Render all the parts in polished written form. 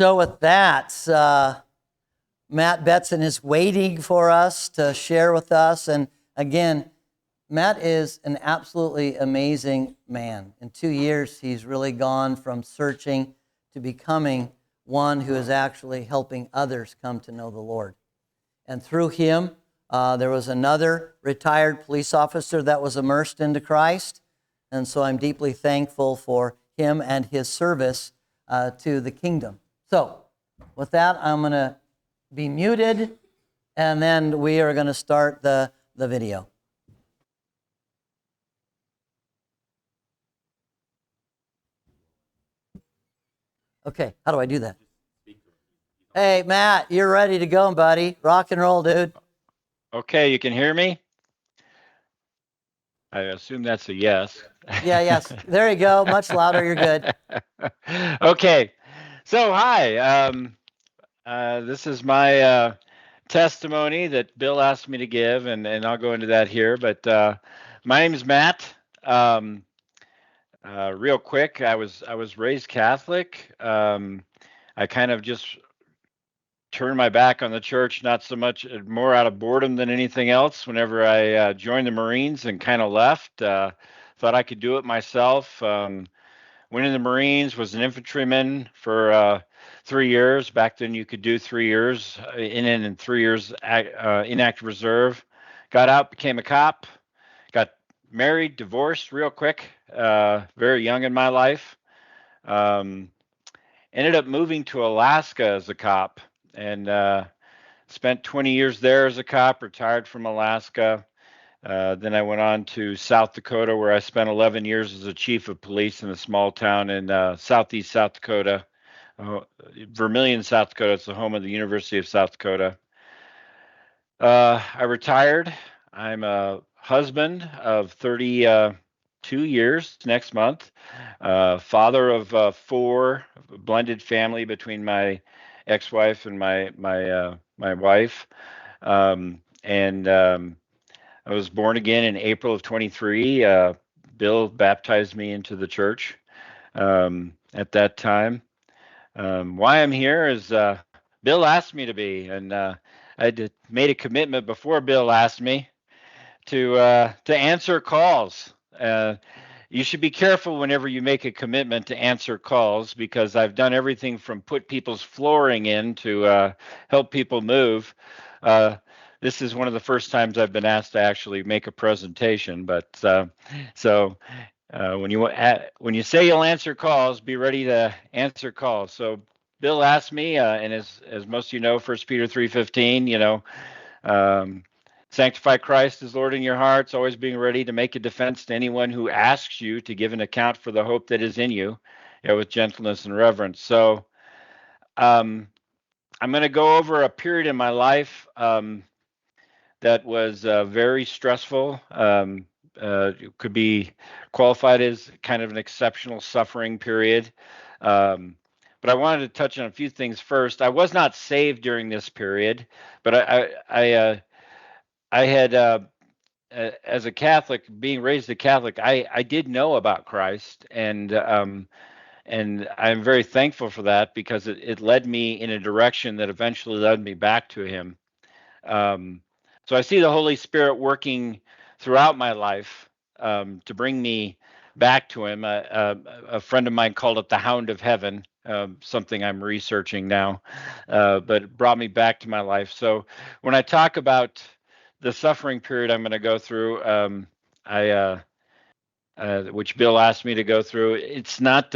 So with that, Matt Betzen is waiting for us to share with us. And again, Matt is an absolutely amazing man. In 2 years, he's really gone from searching to becoming one who is actually helping others come to know the Lord. And through him, there was another retired police officer that was immersed into Christ. And so I'm deeply thankful for him and his service to the kingdom. So with that, I'm going to be muted, and then we are going to start the video. Okay, how do I do that? Hey, Matt, you're ready to go, buddy. Rock and roll, dude. Okay, you can hear me? I assume that's a yes. Yeah, yes. There you go. Much louder. You're good. Okay. So, hi. This is my testimony that Bill asked me to give, and I'll go into that here. But my name is Matt. Um, Real quick, I was raised Catholic. I kind of just turned my back on the church, not so much more out of boredom than anything else. Whenever I joined the Marines and kind of left, thought I could do it myself. Went in the Marines, was an infantryman for 3 years. Back then, you could do 3 years in and 3 years in active reserve. Got out, became a cop. Got married, divorced real quick, very young in my life. Um, Ended up moving to Alaska as a cop and spent 20 years there as a cop, retired from Alaska. Then I went on to South Dakota, where I spent 11 years as a chief of police in a small town in southeast South Dakota, Vermillion, South Dakota. It's the home of the University of South Dakota. I retired. I'm a husband of 32 years next month, father of four, blended family between my ex-wife and my wife. And I was born again in April of 23. Bill baptized me into the church at that time. Why I'm here is Bill asked me to be, and made a commitment before Bill asked me to answer calls. You should be careful whenever you make a commitment to answer calls, because I've done everything from put people's flooring in to help people move. Uh, this is one of the first times I've been asked to actually make a presentation. But so when you say you'll answer calls, be ready to answer calls. So Bill asked me, and as most of you know, 1 Peter 3:15, um, sanctify Christ as Lord in your hearts, always being ready to make a defense to anyone who asks you to give an account for the hope that is in you, with gentleness and reverence. So um, I'm going to go over a period in my life that was very stressful. Could be qualified as kind of an exceptional suffering period. But I wanted to touch on a few things first. I was not saved during this period, but I had, as a Catholic, being raised a Catholic, I did know about Christ, and I'm very thankful for that, because it led me in a direction that eventually led me back to Him. Um, so I see the Holy Spirit working throughout my life to bring me back to Him. A friend of mine called it the Hound of Heaven, something I'm researching now, but it brought me back to my life. So when I talk about the suffering period I'm going to go through, which Bill asked me to go through, it's not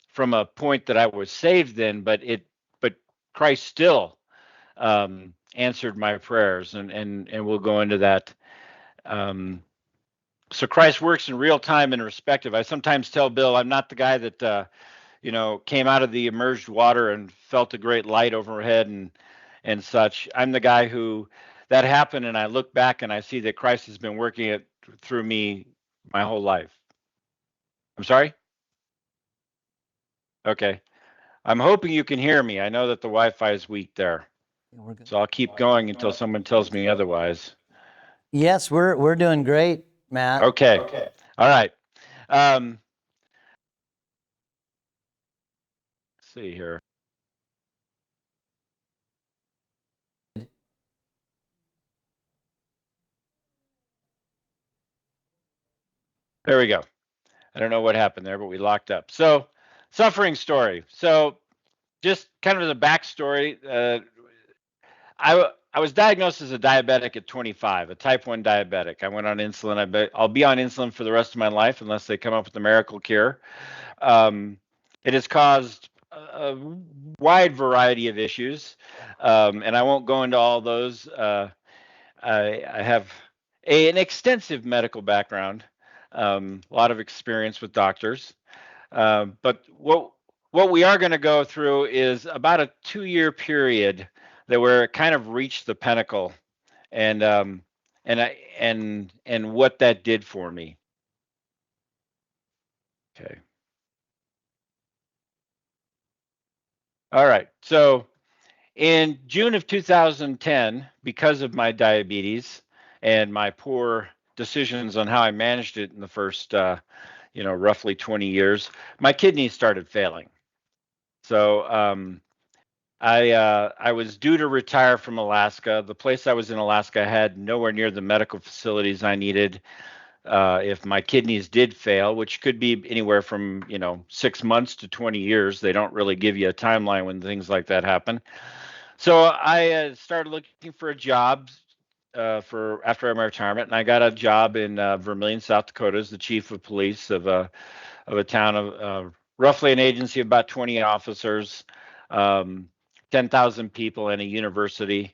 from a point that I was saved then, but Christ still answered my prayers, and we'll go into that. So Christ works in real time and perspective. I sometimes tell Bill I'm not the guy that came out of the immersed water and felt a great light overhead and such. I'm the guy who that happened, and I look back and I see that Christ has been working it through me my whole life. I'm sorry? Okay. I'm hoping you can hear me. I know that the Wi-Fi is weak there. Yeah, so I'll keep going until someone tells me otherwise. Yes, we're doing great, Matt. Okay. All right. Let's see here. There we go. I don't know what happened there, but we locked up. So, suffering story. So, just kind of the backstory. I was diagnosed as a diabetic at 25, a type 1 diabetic. I went on insulin. I'll be on insulin for the rest of my life unless they come up with a miracle cure. Um, it has caused a wide variety of issues, and I won't go into all those. I have an extensive medical background, a lot of experience with doctors. But what we are going to go through is about a 2 year period that where it kind of reached the pinnacle, and and what that did for me. Okay. All right. So in June of 2010, because of my diabetes and my poor decisions on how I managed it in the first, roughly 20 years, my kidneys started failing. So I was due to retire from Alaska. The place I was in Alaska had nowhere near the medical facilities I needed. If my kidneys did fail, which could be anywhere from 6 months to 20 years, they don't really give you a timeline when things like that happen. So I started looking for a job for after my retirement, and I got a job in Vermilion, South Dakota, as the chief of police of a town of roughly an agency of about 20 officers, um, 10,000 people, and a university.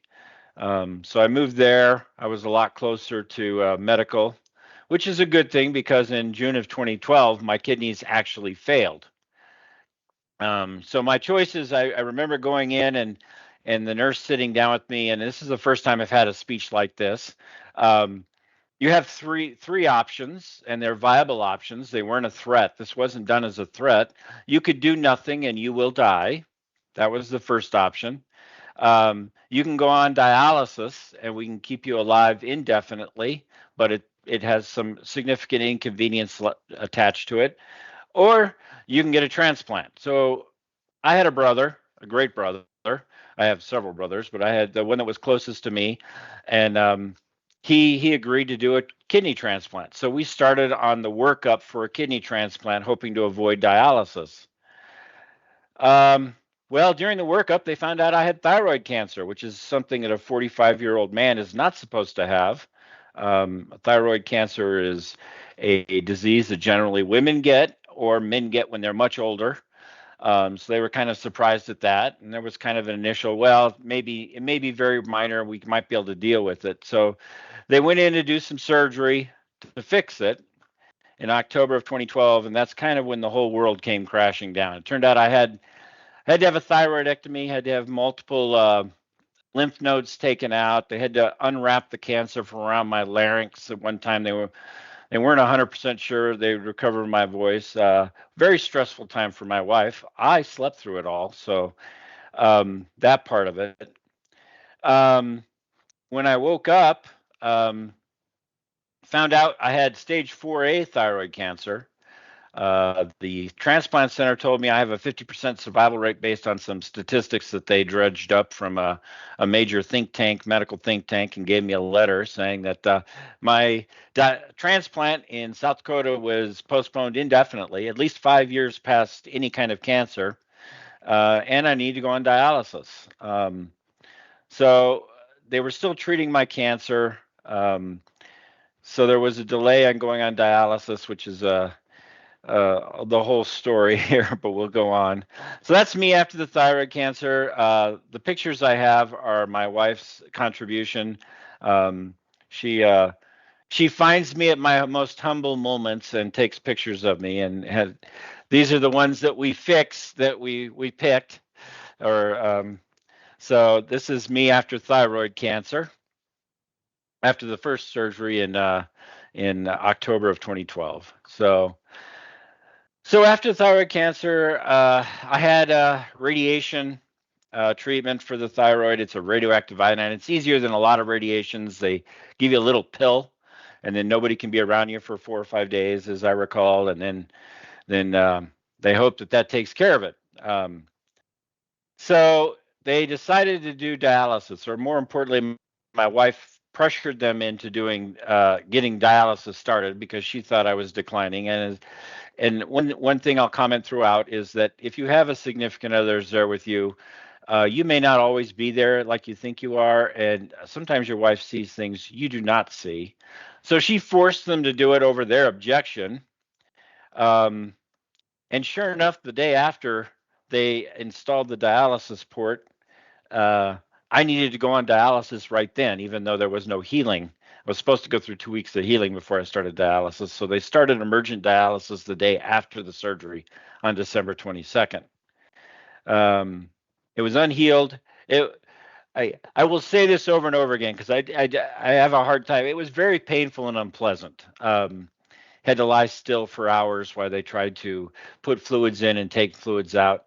So I moved there. I was a lot closer to medical, which is a good thing because in June of 2012, my kidneys actually failed. So my choices, I remember going in and the nurse sitting down with me, and this is the first time I've had a speech like this. Um, you have three options, and they're viable options. They weren't a threat. This wasn't done as a threat. You could do nothing and you will die. That was the first option. You can go on dialysis, and we can keep you alive indefinitely, but it has some significant inconvenience attached to it. Or you can get a transplant. So I had a brother, a great brother. I have several brothers, but I had the one that was closest to me, and he agreed to do a kidney transplant. So we started on the workup for a kidney transplant, hoping to avoid dialysis. Um, well, during the workup, they found out I had thyroid cancer, which is something that a 45-year-old man is not supposed to have. Thyroid cancer is a disease that generally women get or men get when they're much older. So they were kind of surprised at that, and there was kind of an initial, well, maybe it may be very minor, we might be able to deal with it. So they went in to do some surgery to fix it in October of 2012, and that's kind of when the whole world came crashing down. It turned out I had to have a thyroidectomy, had to have multiple lymph nodes taken out. They had to unwrap the cancer from around my larynx. At one time, they weren't 100% sure they would recover my voice. Very stressful time for my wife. I slept through it all, so that part of it. Um, when I woke up, um, found out I had stage 4A thyroid cancer. The transplant center told me I have a 50% survival rate based on some statistics that they dredged up from a major think tank, medical think tank, and gave me a letter saying that my transplant in South Dakota was postponed indefinitely, at least 5 years past any kind of cancer, and I need to go on dialysis. So they were still treating my cancer. So there was a delay on going on dialysis, which is the whole story here, but we'll go on. So that's me after the thyroid cancer. The pictures I have are my wife's contribution. Um, she she finds me at my most humble moments and takes pictures of me, and these are the ones that we fixed, that we picked. Or so this is me after thyroid cancer, after the first surgery in October of 2012. So after thyroid cancer, I had radiation treatment for the thyroid. It's a radioactive iodine. It's easier than a lot of radiations. They give you a little pill, and then nobody can be around you for 4 or 5 days, as I recall, and then they hope that that takes care of it. So they decided to do dialysis, or more importantly, my wife pressured them into doing getting dialysis started because she thought I was declining. And one thing I'll comment throughout is that if you have a significant other there with you, you may not always be there like you think you are, and sometimes your wife sees things you do not see. So she forced them to do it over their objection. Um, and sure enough, the day after they installed the dialysis port, uh, I needed to go on dialysis right then, even though there was no healing. I was supposed to go through 2 weeks of healing before I started dialysis. So they started emergent dialysis the day after the surgery on December 22nd. Um, it was unhealed. I will say this over and over again because I have a hard time. It was very painful and unpleasant. Had to lie still for hours while they tried to put fluids in and take fluids out.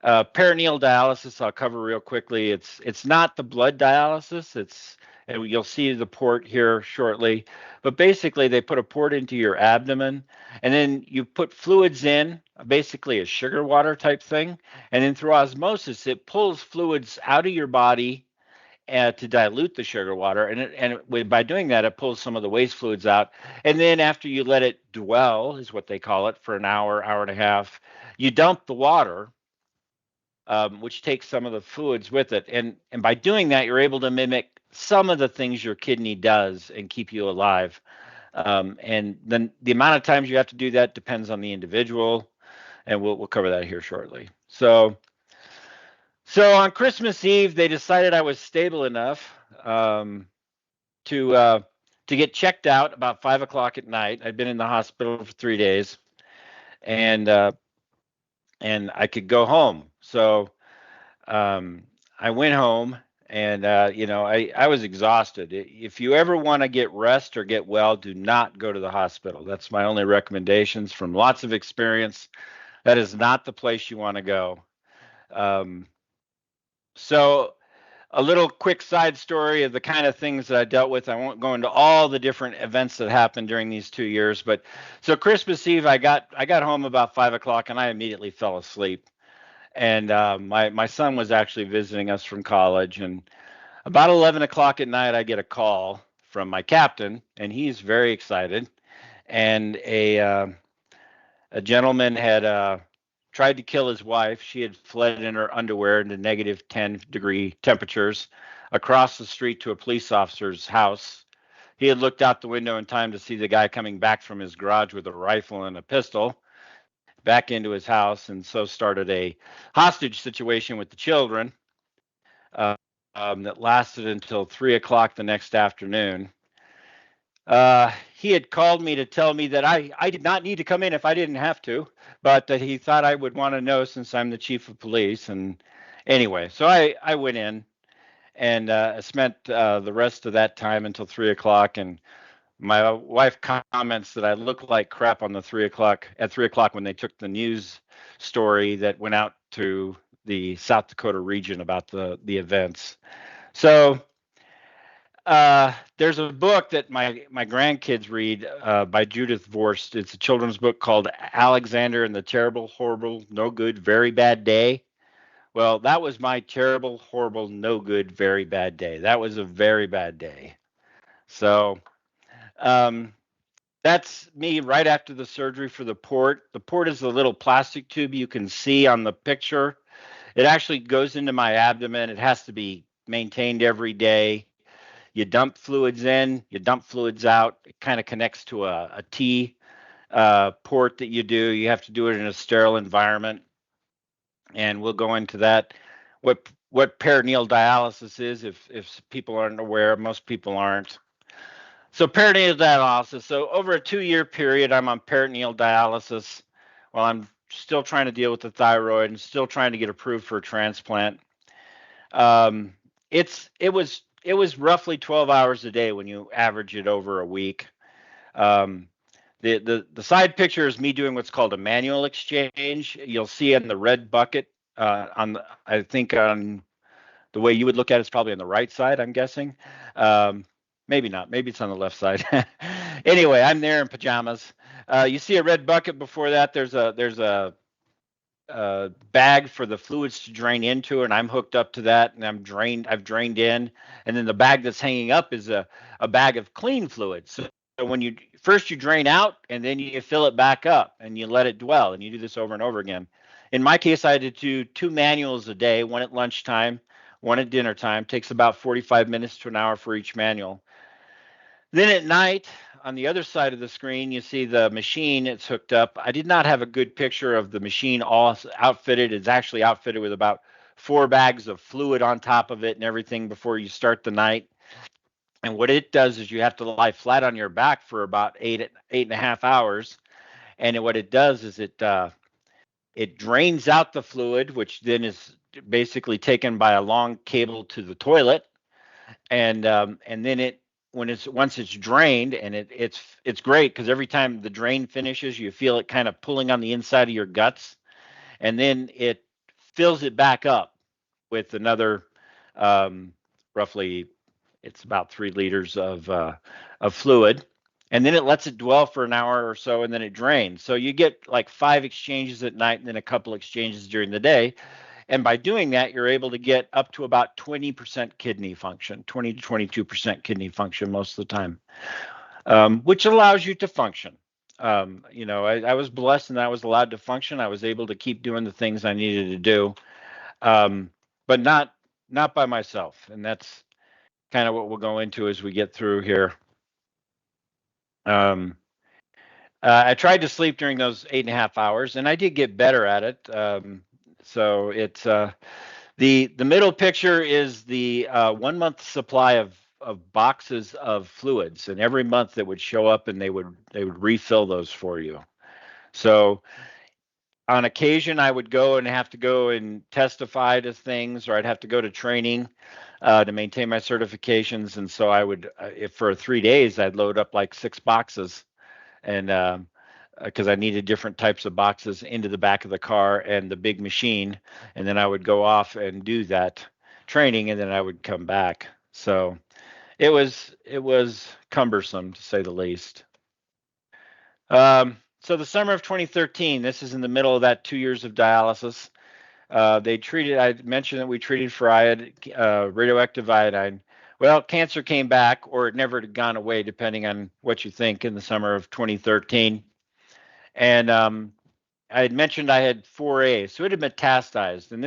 Peritoneal dialysis, I'll cover real quickly. It's not the blood dialysis. And you'll see the port here shortly. But basically, they put a port into your abdomen, and then you put fluids in, basically a sugar water type thing, and then through osmosis, it pulls fluids out of your body to dilute the sugar water, by doing that, it pulls some of the waste fluids out. And then after you let it dwell, is what they call it, for an hour, hour and a half, you dump the water, which takes some of the fluids with it. And by doing that, you're able to mimic some of the things your kidney does and keep you alive. And then the amount of times you have to do that depends on the individual, and we'll cover that here shortly. So on Christmas Eve, they decided I was stable enough to to get checked out about 5 o'clock at night. I'd been in the hospital for 3 days, and and I could go home. So um, I went home, and I was exhausted. If you ever want to get rest or get well, do not go to the hospital. That's my only recommendations from lots of experience. That is not the place you want to go. Um, so a little quick side story of the kind of things that I dealt with. I won't go into all the different events that happened during these 2 years, but so Christmas Eve, I got home about 5 o'clock, and I immediately fell asleep. And my son was actually visiting us from college, and about 11 o'clock at night, I get a call from my captain, and he's very excited. And a gentleman had tried to kill his wife. She had fled in her underwear into negative 10-degree temperatures across the street to a police officer's house. He had looked out the window in time to see the guy coming back from his garage with a rifle and a pistol back into his house, and so started a hostage situation with the children uh, that lasted until 3 o'clock the next afternoon. He had called me to tell me that I did not need to come in if I didn't have to, but that he thought I would want to know since I'm the chief of police. And anyway, so I went in and spent the rest of that time until 3 o'clock. And my wife comments that I look like crap on the 3 o'clock at 3 o'clock when they took the news story that went out to the South Dakota region about the events. So there's a book that my grandkids read by Judith Vorst. It's a children's book called Alexander and the Terrible, Horrible, No Good, Very Bad Day. Well, that was my terrible, horrible, no good, very bad day. That was a very bad day. So um, that's me right after the surgery for the port. The port is the little plastic tube you can see on the picture. It actually goes into my abdomen. It has to be maintained every day. You dump fluids in, you dump fluids out. It kind of connects to a T port that you do. You have to do it in a sterile environment, and we'll go into that. What peritoneal dialysis is, if people aren't aware, most people aren't. So peritoneal dialysis. So over a 2-year period, I'm on peritoneal dialysis while I'm still trying to deal with the thyroid and still trying to get approved for a transplant. Um, it was roughly 12 hours a day when you average it over a week. Um, the side picture is me doing what's called a manual exchange. You'll see in the red bucket I think on the way you would look at it's probably on the right side, I'm guessing. Um, Maybe not. Maybe it's on the left side. Anyway, I'm there in pajamas. You see a red bucket before that. There's a bag for the fluids to drain into, and I'm hooked up to that, and I've drained in, and then the bag that's hanging up is a bag of clean fluid. So when you first you drain out, and then you fill it back up, and you let it dwell, and you do this over and over again. In my case, I had to do 2 manuals a day, one at lunchtime, one at dinner time. Takes about 45 minutes to an hour for each manual. Then at night, on the other side of the screen, you see the machine it's hooked up. I did not have a good picture of the machine all outfitted. It's actually outfitted with about 4 bags of fluid on top of it and everything before you start the night. And what it does is you have to lie flat on your back for about 8.5 hours. And what it does is it drains out the fluid, which then is basically taken by a long cable to the toilet, and then it when it's once it's drained, and it's great because every time the drain finishes, you feel it kind of pulling on the inside of your guts, and then it fills it back up with another um, roughly it's about 3 liters of fluid, and then it lets it dwell for an hour or so, and then it drains. So you get like 5 exchanges at night, and then a couple exchanges during the day, and by doing that, you're able to get up to about 20% kidney function, 20 to 22% kidney function most of the time, which allows you to function. I was blessed and I was allowed to function. I was able to keep doing the things I needed to do, um, but not by myself. And that's kind of what we'll go into as we get through here. Um, I tried to sleep during those 8.5 hours, and I did get better at it. So it's the middle picture is the 1 month supply of boxes of fluids, and every month that would show up, and they would refill those for you. So on occasion, I would go and have to go and testify to things, or I'd have to go to training to maintain my certifications, and so I would, if for 3 days, I'd load up like 6 boxes, and because I needed different types of boxes into the back of the car and the big machine, and then I would go off and do that training, and then I would come back. So it was cumbersome to say the least. So the summer of 2013, this is in the middle of that 2 years of dialysis. They treated. I mentioned that we treated for radioactive iodine. Well, cancer came back, or it never had gone away, depending on what you think. In the summer of 2013, and I had mentioned I had 4A, so it had metastasized, and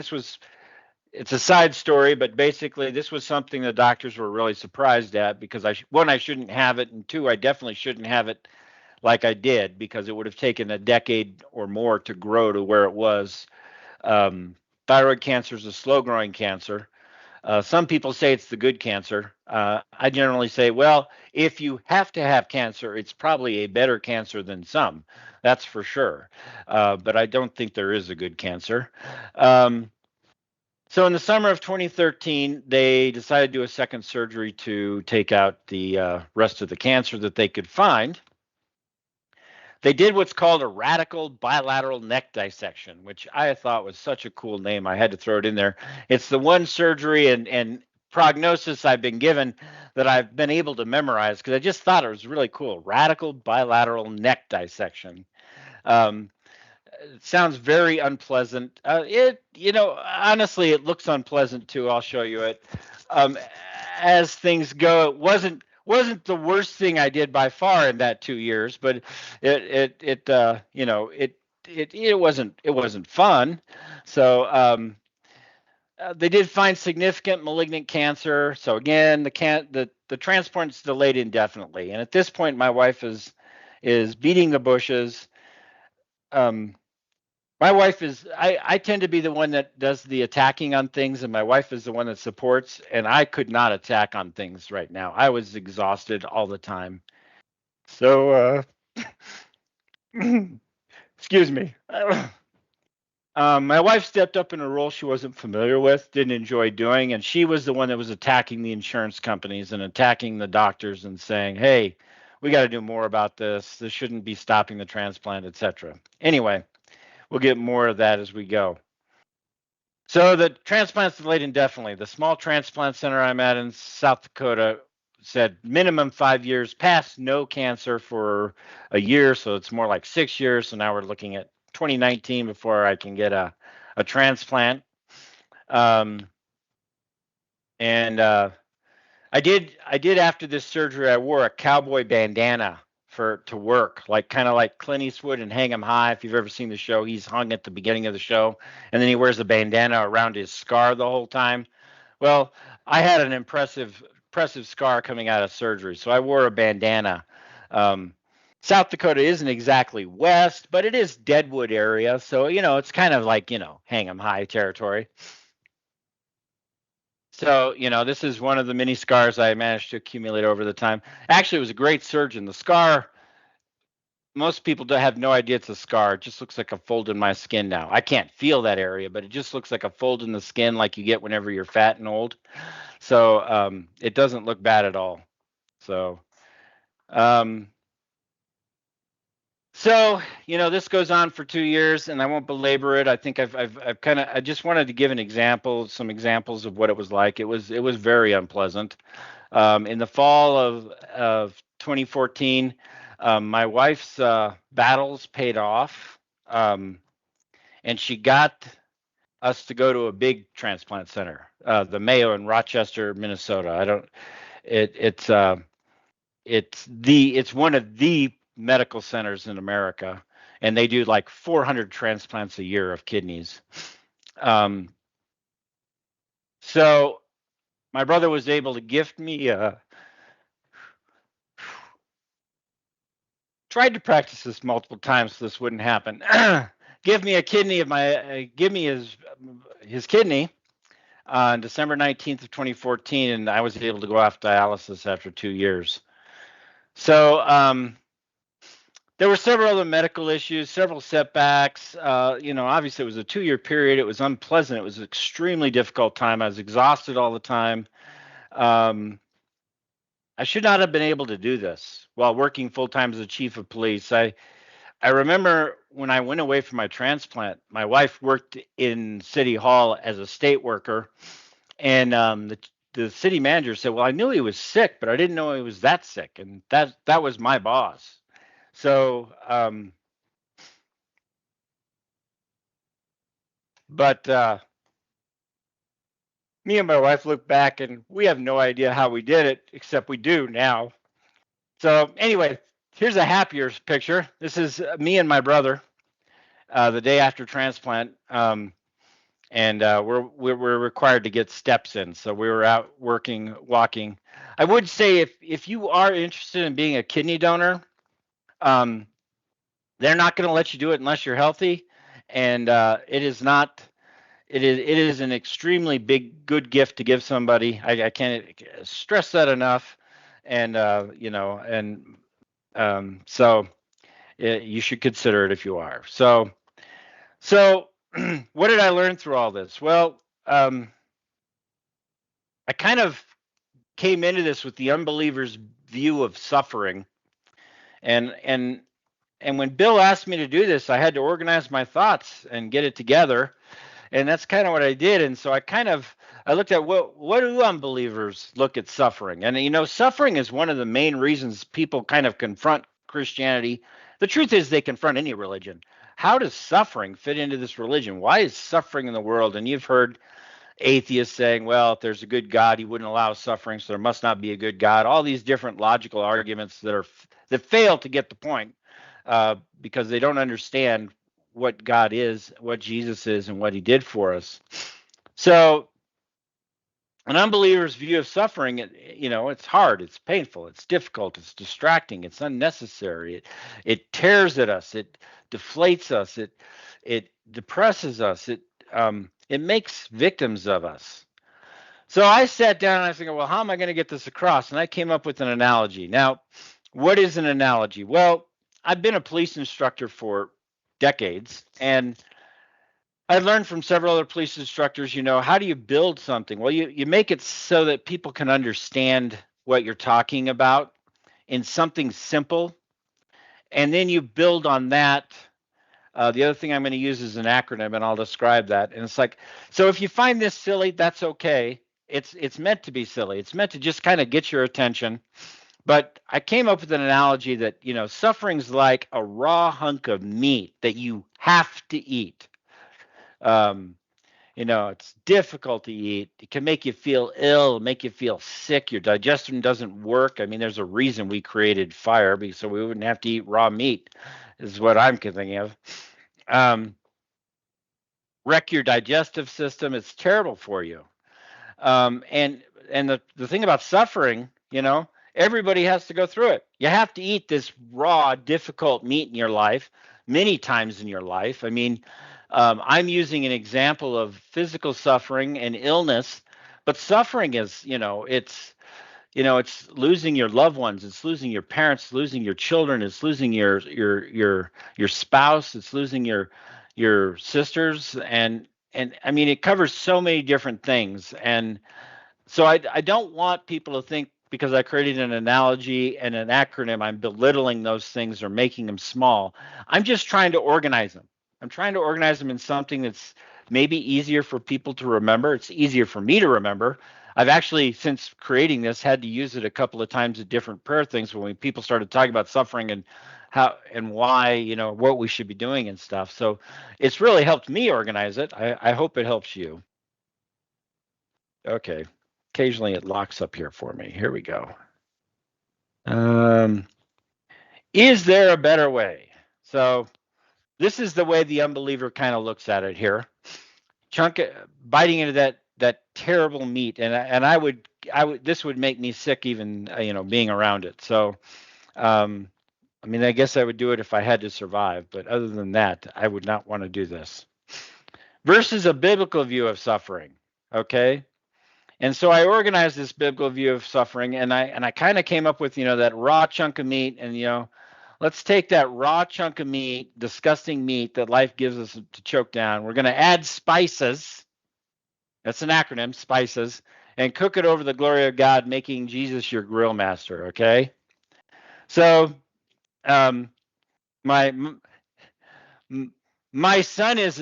it's a side story, but basically this was something the doctors were really surprised at, because one, I shouldn't have it, and two, I definitely shouldn't have it like I did, because it would have taken a decade or more to grow to where it was. Um, Thyroid cancer is a slow growing cancer. Some people say it's the good cancer. I generally say, well, if you have to have cancer, it's probably a better cancer than some. That's for sure. But I don't think there is a good cancer. Um, so in the summer of 2013, they decided to do a second surgery to take out the rest of the cancer that they could find. They did what's called a radical bilateral neck dissection, which I thought was such a cool name. I had to throw it in there. It's the one surgery and prognosis I've been given that I've been able to memorize, because I just thought it was really cool. Radical bilateral neck dissection. Um, it sounds very unpleasant. Honestly, it looks unpleasant too. I'll show you it. Um, as things go, it wasn't the worst thing I did by far in that 2 years, but it wasn't fun. So they did find significant malignant cancer. So again, the transplant's delayed indefinitely, and at this point, my wife is beating the bushes. Um, my wife is, I tend to be the one that does the attacking on things, and my wife is the one that supports, and I could not attack on things right now. I was exhausted all the time. So, excuse me. My wife stepped up in a role she wasn't familiar with, didn't enjoy doing, and she was the one that was attacking the insurance companies and attacking the doctors and saying, hey, we got to do more about this. This shouldn't be stopping the transplant, etc. Anyway, we'll get more of that as we go. So the transplant's delayed indefinitely. The small transplant center I'm at in South Dakota said minimum 5 years, past no cancer for a year, so it's more like 6 years. So now we're looking at 2019 before I can get a transplant. Um, and I did after this surgery. I wore a cowboy bandana for to work, like kind of like Clint Eastwood and Hang 'Em High. If you've ever seen the show, he's hung at the beginning of the show, and then he wears a bandana around his scar the whole time. Well, I had an impressive scar coming out of surgery, so I wore a bandana. Um, South Dakota isn't exactly west, but it is Deadwood area, so it's kind of like Hang 'Em High territory. So, this is one of the many scars I managed to accumulate over the time. Actually, it was a great surgeon. The scar, most people don't have no idea it's a scar. It just looks like a fold in my skin now. I can't feel that area, but it just looks like a fold in the skin like you get whenever you're fat and old. So it doesn't look bad at all. So, um, this goes on for 2 years, and I won't belabor it. I think I've kind of I just wanted to give some examples of what it was like. It was very unpleasant. In the fall of 2014, my wife's battles paid off, um, and she got us to go to a big transplant center, the Mayo in Rochester, Minnesota. I don't. It's one of the medical centers in America, and they do like 400 transplants a year of kidneys. Um, so my brother was able to gift me tried to practice this multiple times so this wouldn't happen. Give me a kidney of my give me his kidney on December 19th of 2014, and I was able to go off dialysis after 2 years. So there were several other medical issues, several setbacks. Obviously it was a 2-year period. It was unpleasant. It was an extremely difficult time. I was exhausted all the time. Um, I should not have been able to do this while working full time as a chief of police. I remember when I went away from my transplant, my wife worked in City Hall as a state worker, and the city manager said, "Well, I knew he was sick, but I didn't know he was that sick," and that was my boss. So, but me and my wife look back, and we have no idea how we did it, except we do now. So, anyway, here's a happier picture. This is me and my brother the day after transplant. And we're required to get steps in. So we were out working, walking. I would say if you are interested in being a kidney donor, um, they're not going to let you do it unless you're healthy, and it is not. It is an extremely big good gift to give somebody. I can't stress that enough, and so you should consider it if you are. So what did I learn through all this? Well, I kind of came into this with the unbeliever's view of suffering, and and and when Bill asked me to do this, I had to organize my thoughts and get it together, and that's kind of what I did. And so I looked at what do unbelievers look at suffering, and suffering is one of the main reasons people kind of confront Christianity. The truth is they confront any religion. How does suffering fit into this religion? Why is suffering in the world? And you've heard atheists saying, well, if there's a good God, he wouldn't allow suffering, so there must not be a good God. All these different logical arguments that fail to get the point because they don't understand what God is, what Jesus is, and what he did for us. So an unbeliever's view of suffering, it's hard, it's painful, it's difficult, it's distracting, it's unnecessary. It tears at us, it deflates us, it depresses us, it makes victims of us. So I sat down and I was thinking, well, how am I going to get this across? And I came up with an analogy. Now, what is an analogy? Well, I've been a police instructor for decades, and I learned from several other police instructors, how do you build something? Well, you make it so that people can understand what you're talking about in something simple, and then you build on that. The other thing I'm going to use is an acronym, and I'll describe that. And it's like, so if you find this silly, that's okay. It's meant to be silly. It's meant to just kind of get your attention. But I came up with an analogy that, suffering's like a raw hunk of meat that you have to eat. Um, it's difficult to eat. It can make you feel ill, make you feel sick. Your digestion doesn't work. I mean, there's a reason we created fire, so we wouldn't have to eat raw meat, is what I'm thinking of. Um, Wreck your digestive system. It's terrible for you. And the thing about suffering, everybody has to go through it. You have to eat this raw, difficult meat in your life many times in your life. I mean, I'm using an example of physical suffering and illness, but suffering is, it's losing your loved ones, it's losing your parents, losing your children, it's losing your spouse, it's losing your sisters, and I mean, it covers so many different things. And so I don't want people to think because I created an analogy and an acronym, I'm belittling those things or making them small. I'm just trying to organize them. I'm trying to organize them in something that's maybe easier for people to remember. It's easier for me to remember. I've actually, since creating this, had to use it a couple of times at different prayer things when people started talking about suffering and how and why, what we should be doing and stuff. So it's really helped me organize it. I hope it helps you. Okay. Occasionally it locks up here for me. Here we go. Um, is there a better way? So this is the way the unbeliever kind of looks at it here. Chunk biting into that terrible meat, and I would this would make me sick even being around it. So I mean, I guess I would do it if I had to survive, but other than that, I would not want to do this. Versus a biblical view of suffering. Okay. And so I organized this biblical view of suffering, and I kind of came up with that raw chunk of meat, and let's take that raw chunk of meat, disgusting meat that life gives us to choke down. We're going to add spices. That's an acronym, spices, and cook it over the glory of God, making Jesus your grill master. Okay, so um, my my son is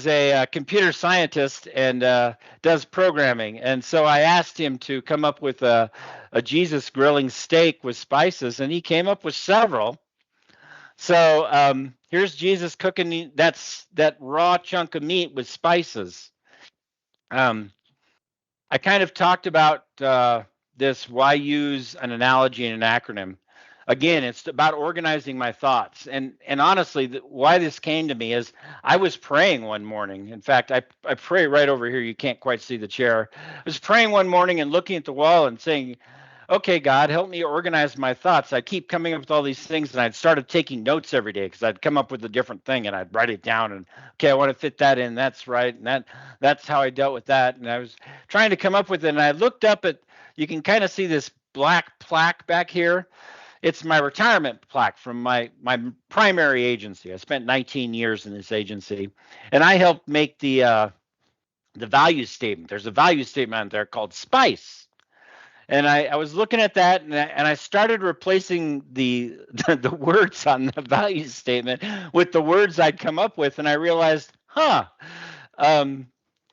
a computer scientist and does programming, and so I asked him to come up with a Jesus grilling steak with spices, and he came up with several. So here's Jesus cooking that raw chunk of meat with spices. Um, I kind of talked about this. Why use an analogy and an acronym? Again, it's about organizing my thoughts. And honestly, why this came to me is I was praying one morning. In fact, I pray right over here. You can't quite see the chair. I was praying one morning and looking at the wall and saying, okay, God, help me organize my thoughts. I keep coming up with all these things, and I'd started taking notes every day because I'd come up with a different thing and I'd write it down. And okay, I want to fit that in. That's right, and that's how I dealt with that. And I was trying to come up with it, and I looked up at. You can kind of see this black plaque back here. It's my retirement plaque from my primary agency. I spent 19 years in this agency, and I helped make the value statement. There's a value statement on there called SPICE. And I was looking at that, and I started replacing the words on the value statement with the words I'd come up with, and I realized, um,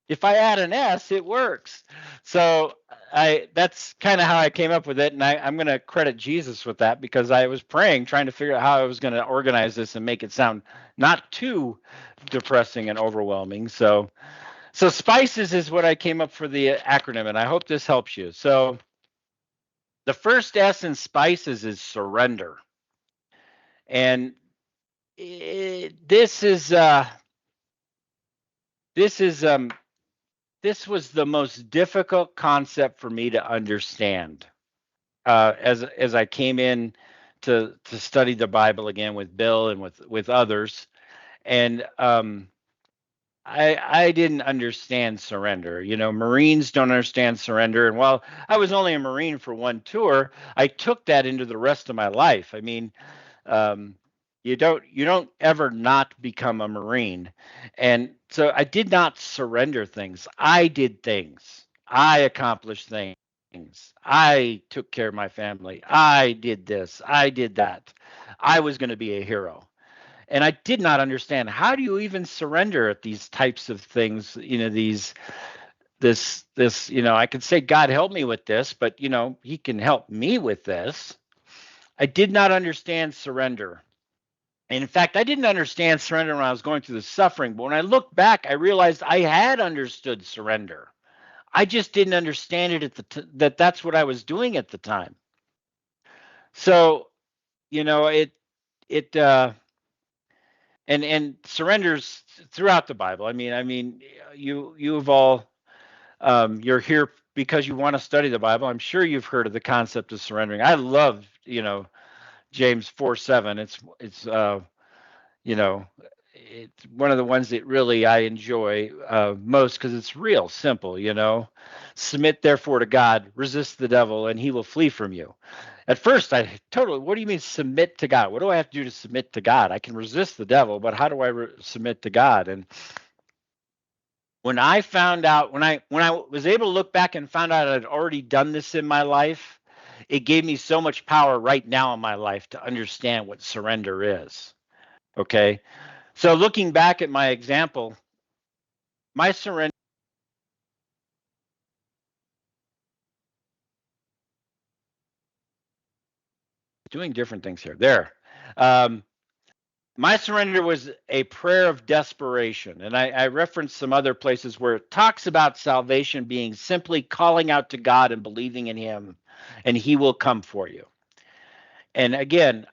if I add an S, it works. So that's kind of how I came up with it, and I'm going to credit Jesus with that because I was praying, trying to figure out how I was going to organize this and make it sound not too depressing and overwhelming. So SPICES is what I came up for the acronym, and I hope this helps you. So the first S in spices is surrender. And this is this is this was the most difficult concept for me to understand as I came in to study the Bible again with Bill and with others. And I didn't understand surrender. Marines don't understand surrender. And while I was only a Marine for one tour, I took that into the rest of my life. I mean, um, you don't ever not become a Marine. And so I did not surrender things. I did things. I accomplished things. I took care of my family. I did this. I did that. I was going to be a hero. And I did not understand, how do you even surrender at these types of things, this I could say, God help me with this, but he can help me with this. I did not understand surrender. And in fact, I didn't understand surrender when I was going through the suffering. But when I look back, I realized I had understood surrender. I just didn't understand it at that that's what I was doing at the time. So, it and surrenders throughout the Bible. I mean, you have all you're here because you want to study the Bible. I'm sure you've heard of the concept of surrendering. I love, James 4:7. It's you know, it's one of the ones that really I enjoy most because it's real simple. Submit therefore to God, resist the devil, and he will flee from you. At first, what do you mean submit to God? What do I have to do to submit to God? I can resist the devil, but how do I submit to God? And when I found out, when I was able to look back and found out I'd already done this in my life, it gave me so much power right now in my life to understand what surrender is. Okay. So looking back at my example, my surrender doing different things here. There. Um, my surrender was a prayer of desperation. And I referenced some other places where it talks about salvation being simply calling out to God and believing in him, and he will come for you. And again,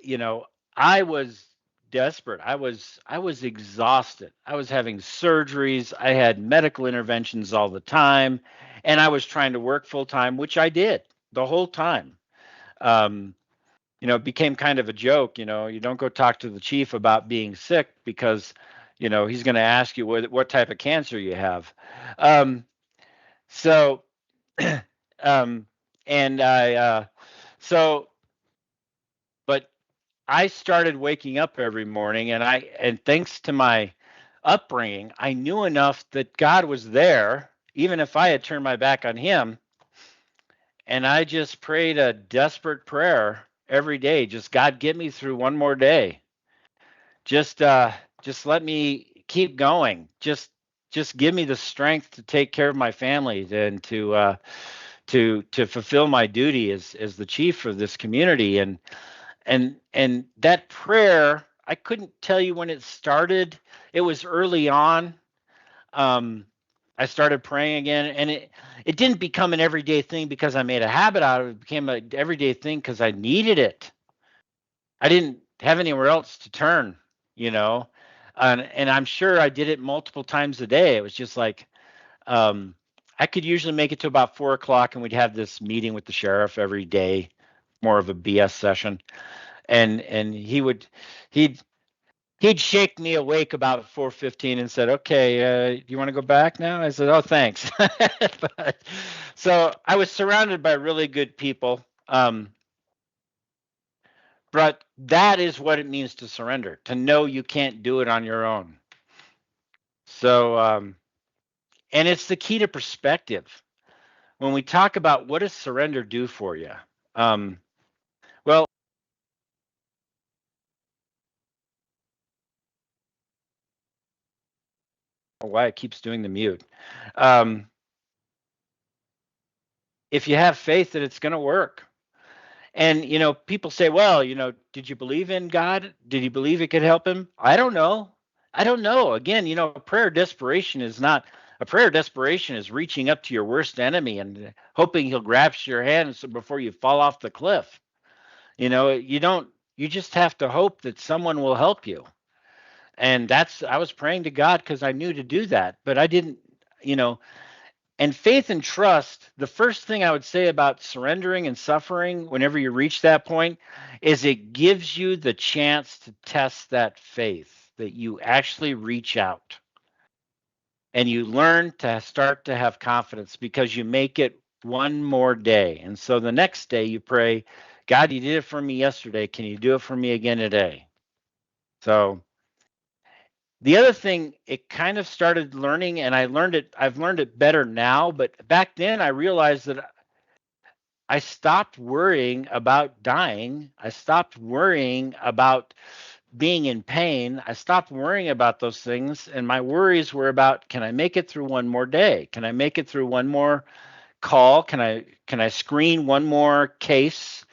you know, I was desperate. I was exhausted. I was having surgeries. I had medical interventions all the time, and I was trying to work full time, which I did the whole time. Um, it became kind of a joke. You don't go talk to the chief about being sick because, he's going to ask you what type of cancer you have. Um, so, um, and so, but I started waking up every morning, and thanks to my upbringing, I knew enough that God was there, even if I had turned my back on him. And I just prayed a desperate prayer every day. Just God, get me through one more day. Just just let me keep going. Just give me the strength to take care of my family and to fulfill my duty as the chief of this community. And that prayer, I couldn't tell you when it started. It was early on. um I started praying again, and it didn't become an everyday thing because I made a habit out of it. It became an everyday thing because I needed it. I didn't have anywhere else to turn, you know and I'm sure I did it multiple times a day. It was just like, um I could usually make it to about 4 o'clock, and we'd have this meeting with the sheriff every day, more of a BS session. And he'd he'd shake me awake about 4:15 and said, "Okay, do you want to go back now?" I said, "Oh, thanks." But, so I was surrounded by really good people, but that is what it means to surrender, to know you can't do it on your own. So, and it's the key to perspective. When we talk about what does surrender do for you, um, well, why it keeps doing the mute. Um, if you have faith that it's going to work. And people say, "Well, did you believe in God? Did he believe it could help him?" I don't know. I don't know. Again, prayer desperation is not a prayer desperation is reaching up to your worst enemy and hoping he'll grasp your hand before you fall off the cliff. You don't. You just have to hope that someone will help you. And I was praying to God because I knew to do that, but I didn't. You know, and faith and trust, the first thing I would say about surrendering and suffering, whenever you reach that point, is it gives you the chance to test that faith, that you actually reach out and you learn to start to have confidence because you make it one more day. And so the next day you pray, God, you did it for me yesterday. Can you do it for me again today? So the other thing, it kind of started learning, and I've learned it better now, but back then I realized that I stopped worrying about dying. I stopped worrying about being in pain. I stopped worrying about those things. And my worries were about, can I make it through one more day? Can I make it through one more call? Can I screen one more case?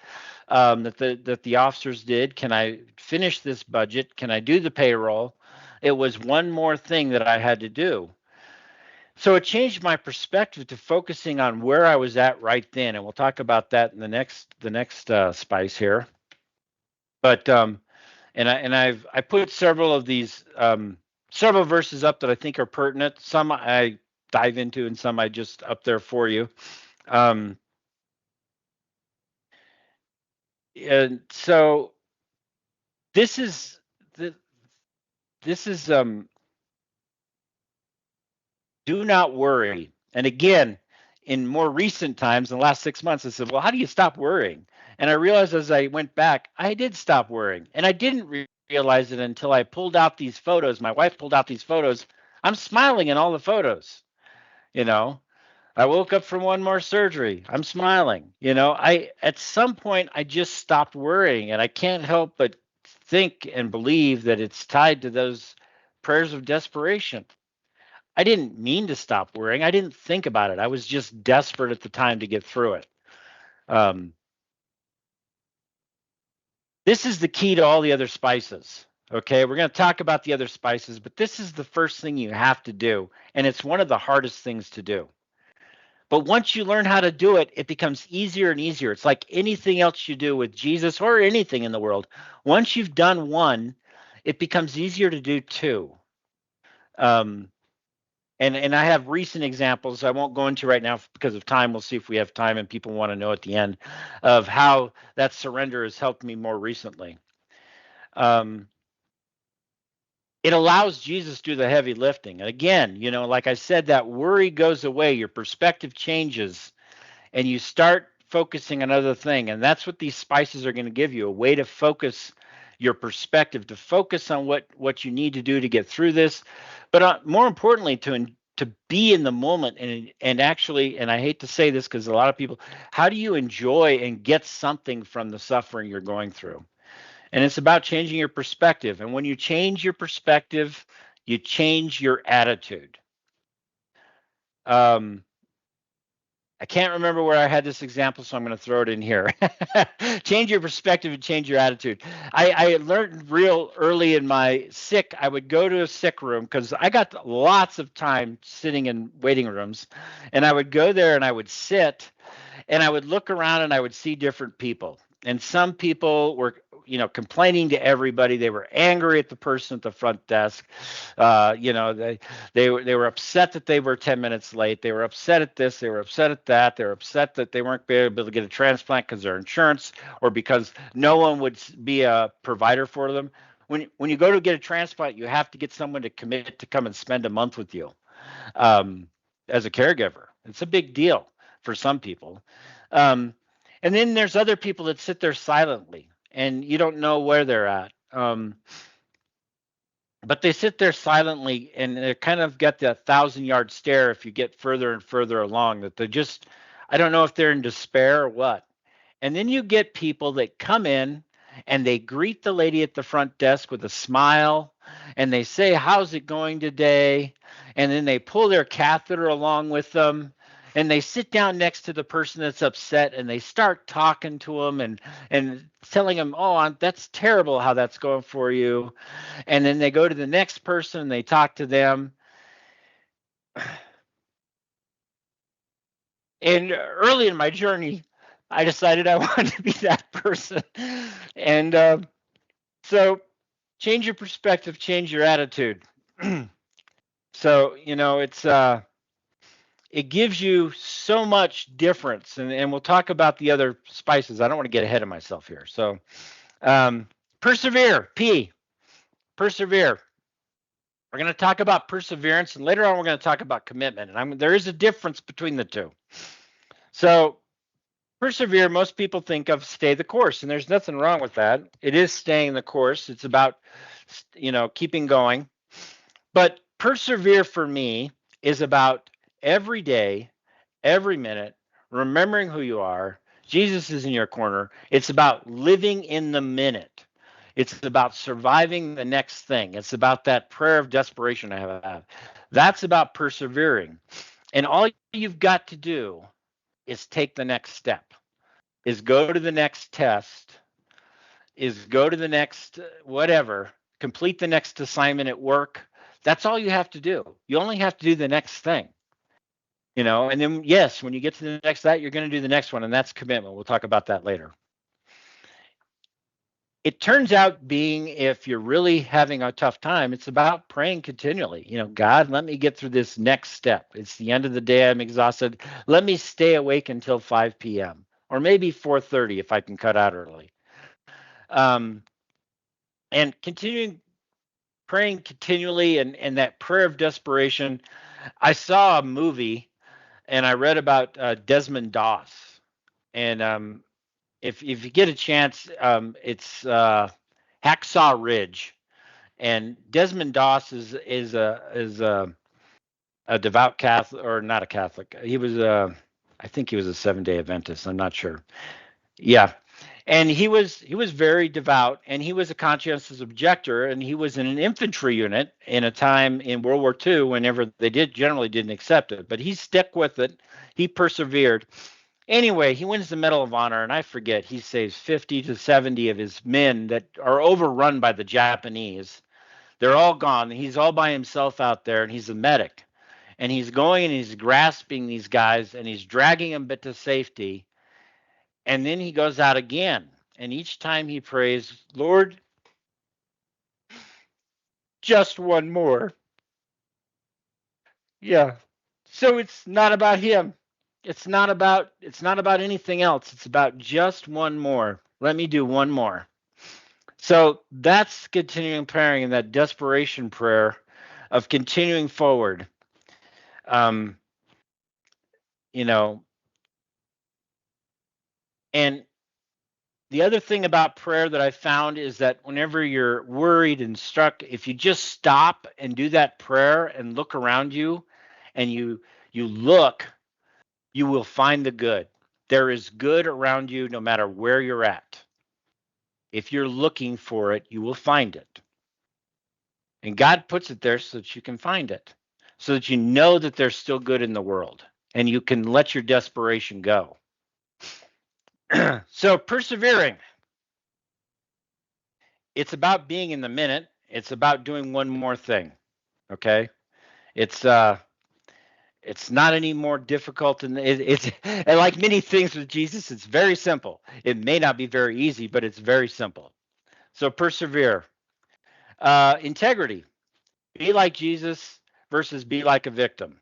that the officers did. Can I finish this budget? Can I do the payroll? It was one more thing that I had to do. So it changed my perspective to focusing on where I was at right then, and we'll talk about that in the next spice here. But I put several of these several verses up that I think are pertinent. Some I dive into, and some I just up there for you. Um, and so this is this is do not worry. And again, in more recent times, in the last 6 months, I said, well, how do you stop worrying? And I realized as I went back, I did stop worrying. And I didn't realize it until I pulled out these photos. My wife pulled out these photos. I'm smiling in all the photos. You know, I woke up from one more surgery. I'm smiling. I at some point I just stopped worrying, and I can't help but think and believe that it's tied to those prayers of desperation. I didn't mean to stop worrying. I didn't think about it. I was just desperate at the time to get through it. Um, this is the key to all the other spices. Okay, we're going to talk about the other spices, but this is the first thing you have to do, and it's one of the hardest things to do. But once you learn how to do it, it becomes easier and easier. It's like anything else you do with Jesus or anything in the world. Once you've done one, it becomes easier to do two. Um, and I have recent examples I won't go into right now because of time. We'll see if we have time and people want to know at the end of how that surrender has helped me more recently. Um, it allows Jesus to do the heavy lifting. And again, like I said, that worry goes away, your perspective changes, and you start focusing on other thing. And that's what these spices are going to give you, a way to focus your perspective, to focus on what you need to do to get through this, but more importantly, to be in the moment and actually, and I hate to say this because a lot of people, how do you enjoy and get something from the suffering you're going through? And it's about changing your perspective. And when you change your perspective, you change your attitude. um, I can't remember where I had this example, so I'm going to throw it in here. Change your perspective and change your attitude. I learned real early in my sick, I would go to a sick room because I got lots of time sitting in waiting rooms. And I would go there and I would sit and I would look around and I would see different people. And some people were, complaining to everybody. They were angry at the person at the front desk. They were upset that they were 10 minutes late. They were upset at this. They were upset at that. They were upset that they weren't able to get a transplant because their insurance or because no one would be a provider for them. When you go to get a transplant, you have to get someone to commit to come and spend a month with you um, as a caregiver. It's a big deal for some people. Um, and then there's other people that sit there silently and you don't know where they're at. But they sit there silently and they kind of get that 1,000-yard stare if you get further and further along, that they're just, I don't know if they're in despair or what. And then you get people that come in and they greet the lady at the front desk with a smile and they say, how's it going today? And then they pull their catheter along with them and they sit down next to the person that's upset and they start talking to them and telling them, oh, that's terrible how that's going for you. And then they go to the next person and they talk to them. And early in my journey, I decided I wanted to be that person. And so change your perspective, change your attitude. So, it gives you so much difference. And we'll talk about the other spices. I don't want to get ahead of myself here. So, um, persevere, persevere. We're going to talk about perseverance, and later on, we're going to talk about commitment. And there is a difference between the two. So, persevere, most people think of stay the course, and there's nothing wrong with that. It is staying the course. It's about, keeping going. But persevere for me is about every day, every minute, remembering who you are. Jesus is in your corner. It's about living in the minute. It's about surviving the next thing. It's about that prayer of desperation I have. That's about persevering. And all you've got to do is take the next step. is go to the next test, is go to the next whatever, complete the next assignment at work. That's all you have to do. You only have to do the next thing. And then yes, when you get to the next that, you're going to do the next one, and that's commitment. We'll talk about that later. It turns out being, if you're really having a tough time, it's about praying continually. God, let me get through this next step. It's the end of the day. I'm exhausted. Let me stay awake until 5 p.m. or maybe 4:30 if I can cut out early. Um, and continuing praying continually, and that prayer of desperation. I saw a movie and I read about Desmond Doss. And if you get a chance, it's Hacksaw Ridge. And Desmond Doss is a devout Catholic, or not a Catholic. He was I think he was a Seventh-day Adventist. I'm not sure. Yeah, and he was very devout, and he was a conscientious objector, and he was in an infantry unit in a time in World War II whenever they generally didn't accept it, but he stuck with it. He persevered. Anyway, he wins the Medal of Honor, and I forget, he saves 50 to 70 of his men that are overrun by the Japanese. They're all gone. He's all by himself out there, and he's a medic. And he's going and he's grasping these guys and he's dragging them to safety. And then he goes out again. And each time he prays, Lord, just one more. Yeah. So it's not about him. It's not about anything else. It's about just one more. Let me do one more. So that's continuing praying, and that desperation prayer of continuing forward. Um, you know, and the other thing about prayer that I found is that whenever you're worried and stuck, if you just stop and do that prayer and look around you, and you look, you will find the good. There is good around you no matter where you're at. If you're looking for it, you will find it. And God puts it there so that you can find it, so that you know that there's still good in the world and you can let your desperation go. So, persevering, it's about being in the minute, it's about doing one more thing. Okay? It's it's not any more difficult than it's and like many things with Jesus, it's very simple. It may not be very easy, but it's very simple. So persevere. Integrity. Be like Jesus versus be like a victim.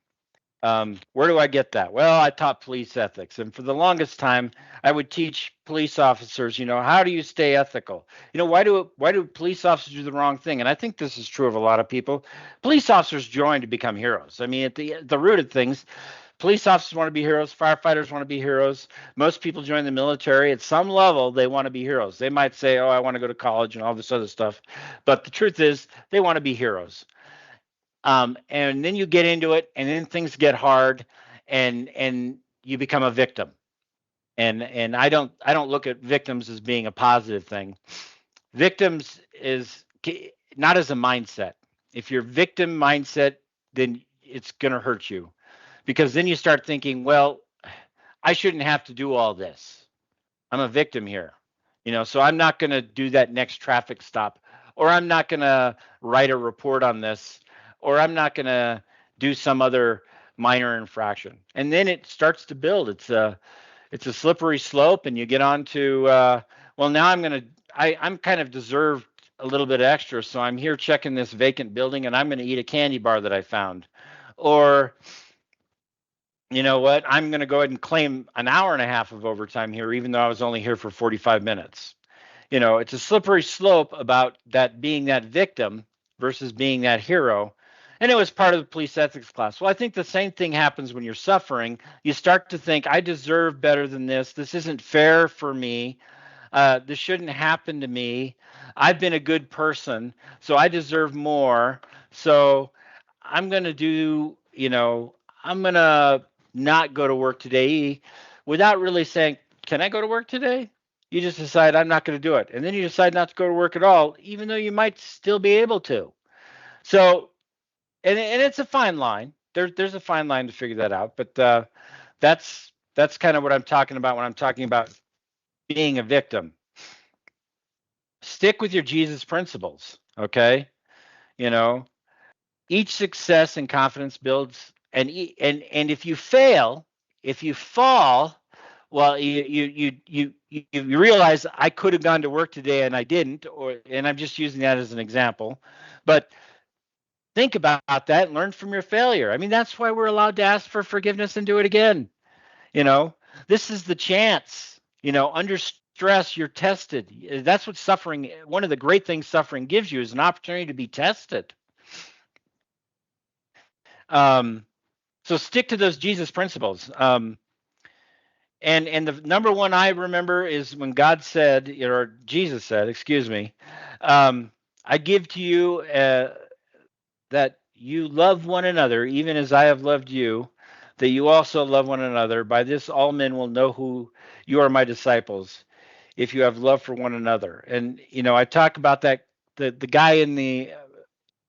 Where do I get that? Well, I taught police ethics, and for the longest time, I would teach police officers, how do you stay ethical? Why do police officers do the wrong thing? And I think this is true of a lot of people. Police officers join to become heroes. I mean, at the root of things, police officers want to be heroes, firefighters want to be heroes. Most people join the military at some level, they want to be heroes. They might say, "Oh, I want to go to college and all this other stuff," but the truth is, they want to be heroes. And then you get into it, and then things get hard, and you become a victim. And I don't look at victims as being a positive thing. Victims is not as a mindset. If you're victim mindset, then it's going to hurt you, because then you start thinking, well, I shouldn't have to do all this. I'm a victim here. So I'm not going to do that next traffic stop, or I'm not going to write a report on this, or I'm not going to do some other minor infraction. And then it starts to build. It's a slippery slope, and you get on to well, now I'm kind of deserved a little bit extra, so I'm here checking this vacant building, and I'm going to eat a candy bar that I found. Or you know what? I'm going to go ahead and claim an hour and a half of overtime here, even though I was only here for 45 minutes. It's a slippery slope about that being that victim versus being that hero. And it was part of the police ethics class. Well, I think the same thing happens when you're suffering. You start to think, I deserve better than this. This isn't fair for me. This shouldn't happen to me. I've been a good person, so I deserve more. So I'm going to I'm going to not go to work today without really saying, can I go to work today? You just decide, I'm not going to do it. And then you decide not to go to work at all, even though you might still be able to. So, and it's a fine line. There's a fine line to figure that out. But that's kind of what I'm talking about when I'm talking about being a victim. Stick with your Jesus principles, okay? You know, each success and confidence builds, and if you fail, if you fall, well, you realize I could have gone to work today and I didn't, or and I'm just using that as an example, but think about that and learn from your failure. I mean, that's why we're allowed to ask for forgiveness and do it again. You know, this is the chance. Under stress, you're tested. That's what suffering, one of the great things suffering gives you is an opportunity to be tested. Um, so stick to those Jesus principles. And the number one I remember is when God said, or Jesus said, excuse me, um, I give to you that you love one another, even as I have loved you, that you also love one another. By this, all men will know who you are my disciples, if you have love for one another. And I talk about that the guy in the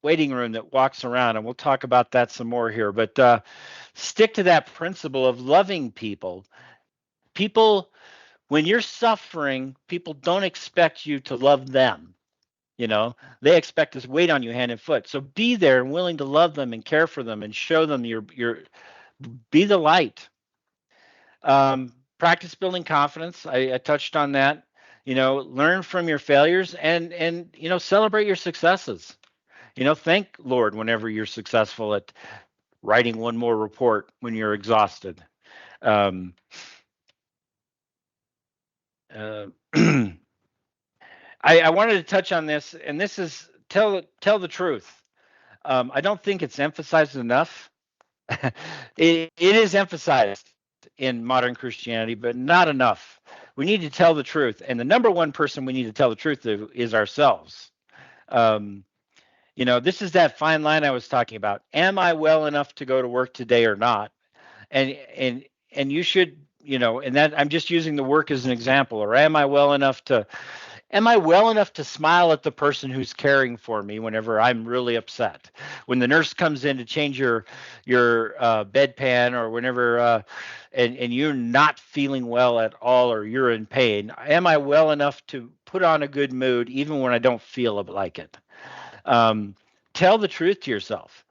waiting room that walks around, and we'll talk about that some more here. But stick to that principle of loving people. People, when you're suffering, people don't expect you to love them. They expect to wait on you hand and foot. So be there and willing to love them and care for them and show them your be the light. Practice building confidence. I touched on that. Learn from your failures and celebrate your successes. Thank Lord whenever you're successful at writing one more report when you're exhausted. Um, uh, I wanted to touch on this, and this is tell the truth. I don't think it's emphasized enough. It is emphasized in modern Christianity, but not enough. We need to tell the truth, and the number one person we need to tell the truth to is ourselves. Um, this is that fine line I was talking about. Am I well enough to go to work today or not? And and and you should, and that I'm just using the work as an example. Or am I well enough to smile at the person who's caring for me whenever I'm really upset? When the nurse comes in to change your bedpan, or whenever and you're not feeling well at all, or you're in pain, am I well enough to put on a good mood even when I don't feel like it? Um, Tell the truth to yourself.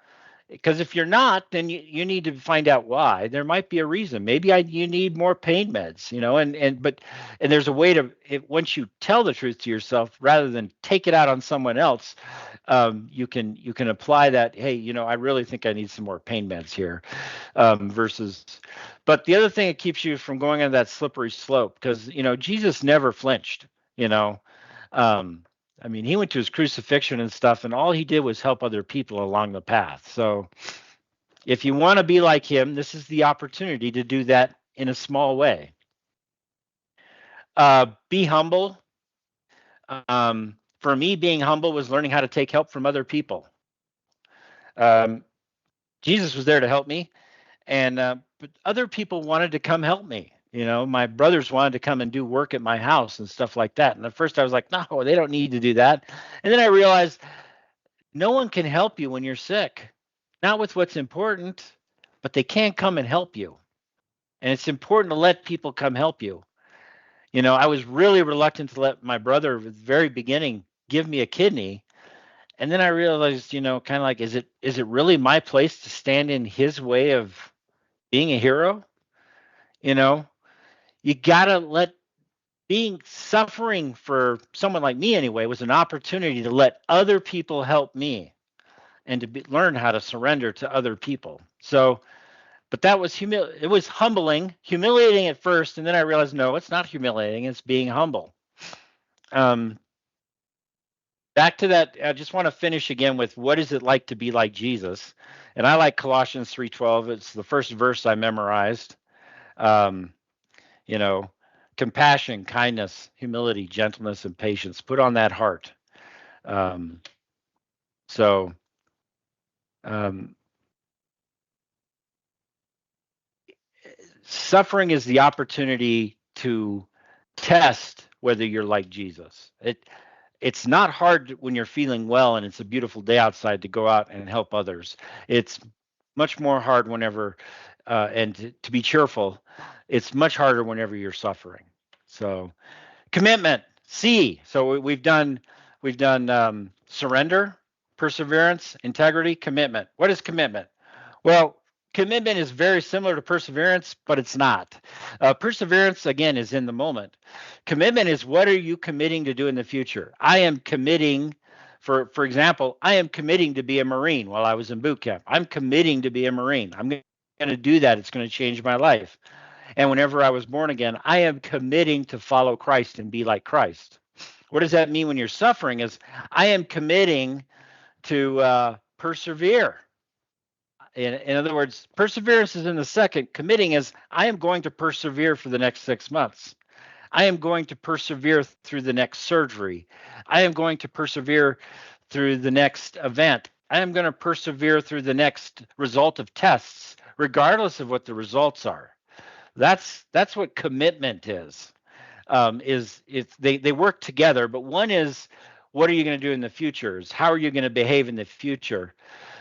Because if you're not, then you need to find out why. There might be a reason. Maybe you need more pain meds, and there's a way to once you tell the truth to yourself, rather than take it out on someone else, you can apply that. Hey, I really think I need some more pain meds here, versus. But the other thing that keeps you from going on that slippery slope, because Jesus never flinched. You know, um, I mean, he went to his crucifixion and stuff, and all he did was help other people along the path. So if you want to be like him, this is the opportunity to do that in a small way. Be humble. For me, being humble was learning how to take help from other people. Um, Jesus was there to help me, and but other people wanted to come help me. My brothers wanted to come and do work at my house and stuff like that. And at first, I was like, no, they don't need to do that. And then I realized no one can help you when you're sick, not with what's important, but they can come and help you. And it's important to let people come help you. I was really reluctant to let my brother at the very beginning give me a kidney. And then I realized, kind of like, is it really my place to stand in his way of being a hero? You know, you gotta let being suffering for someone like me anyway was an opportunity to let other people help me and to learn how to surrender to other people. So, but that was it was humbling, humiliating at first, and then I realized no, it's not humiliating, it's being humble. Um, Back to that, I just want to finish again with what is it like to be like Jesus? And I like Colossians 3:12. It's the first verse I memorized. Um, you know, Compassion, kindness, humility, gentleness, and patience. Put on that heart. Um, so um, Suffering is the opportunity to test whether you're like Jesus. It's not hard when you're feeling well and it's a beautiful day outside to go out and help others. It's much more hard whenever, and to be cheerful, it's much harder whenever you're suffering. So commitment, C. So we've done surrender, perseverance, integrity, commitment. What is commitment? Well, commitment is very similar to perseverance, but it's not. Perseverance, again, is in the moment. Commitment is what are you committing to do in the future? I am committing, for example, I am committing to be a Marine while I was in boot camp. I'm committing to be a Marine. I'm going to do that. It's going to change my life. And whenever I was born again, I am committing to follow Christ and be like Christ. What does that mean when you're suffering? Is I am committing to persevere. In other words, perseverance is in the second. Committing is I am going to persevere for the next 6 months. I am going to persevere through the next surgery. I am going to persevere through the next event. I am going to persevere through the next result of tests, regardless of what the results are. That's what commitment is. Is it's they work together, but one is what are you going to do in the future? Is how are you going to behave in the future?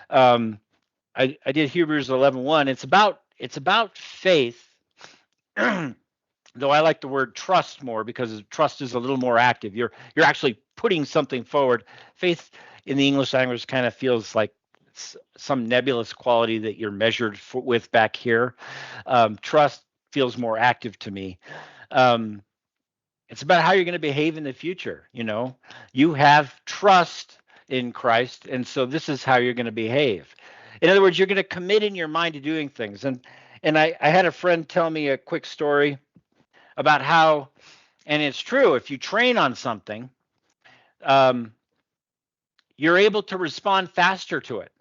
Um, I did Hebrews 11:1. It's about faith, though I like the word trust more because trust is a little more active. You're actually putting something forward. Faith in the English language kind of feels like some nebulous quality that you're measured with back here. Trust feels more active to me. Um, it's about how you're going to behave in the future. You have trust in Christ, and so this is how you're going to behave. In other words, you're going to commit in your mind to doing things. And I had a friend tell me a quick story about how, and it's true, if you train on something, um, you're able to respond faster to it.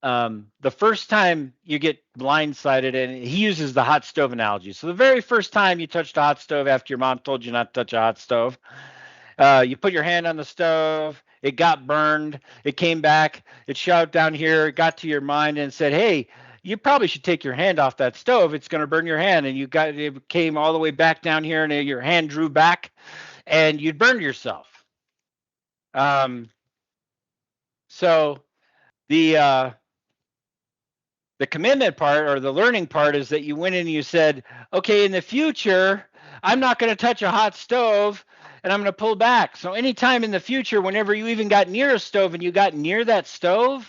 The first time you get blindsided, and he uses the hot stove analogy. So the very first time you touched a hot stove after your mom told you not to touch a hot stove, you put your hand on the stove, it got burned, it came back, it shot down here, it got to your mind and said, hey, you probably should take your hand off that stove. It's going to burn your hand. And it came all the way back down here and your hand drew back and you'd burned yourself. Um, so the uh, the commitment part or the learning part is that you went in and you said, okay, in the future, I'm not going to touch a hot stove and I'm going to pull back. So anytime in the future, whenever you even got near a stove and you got near that stove,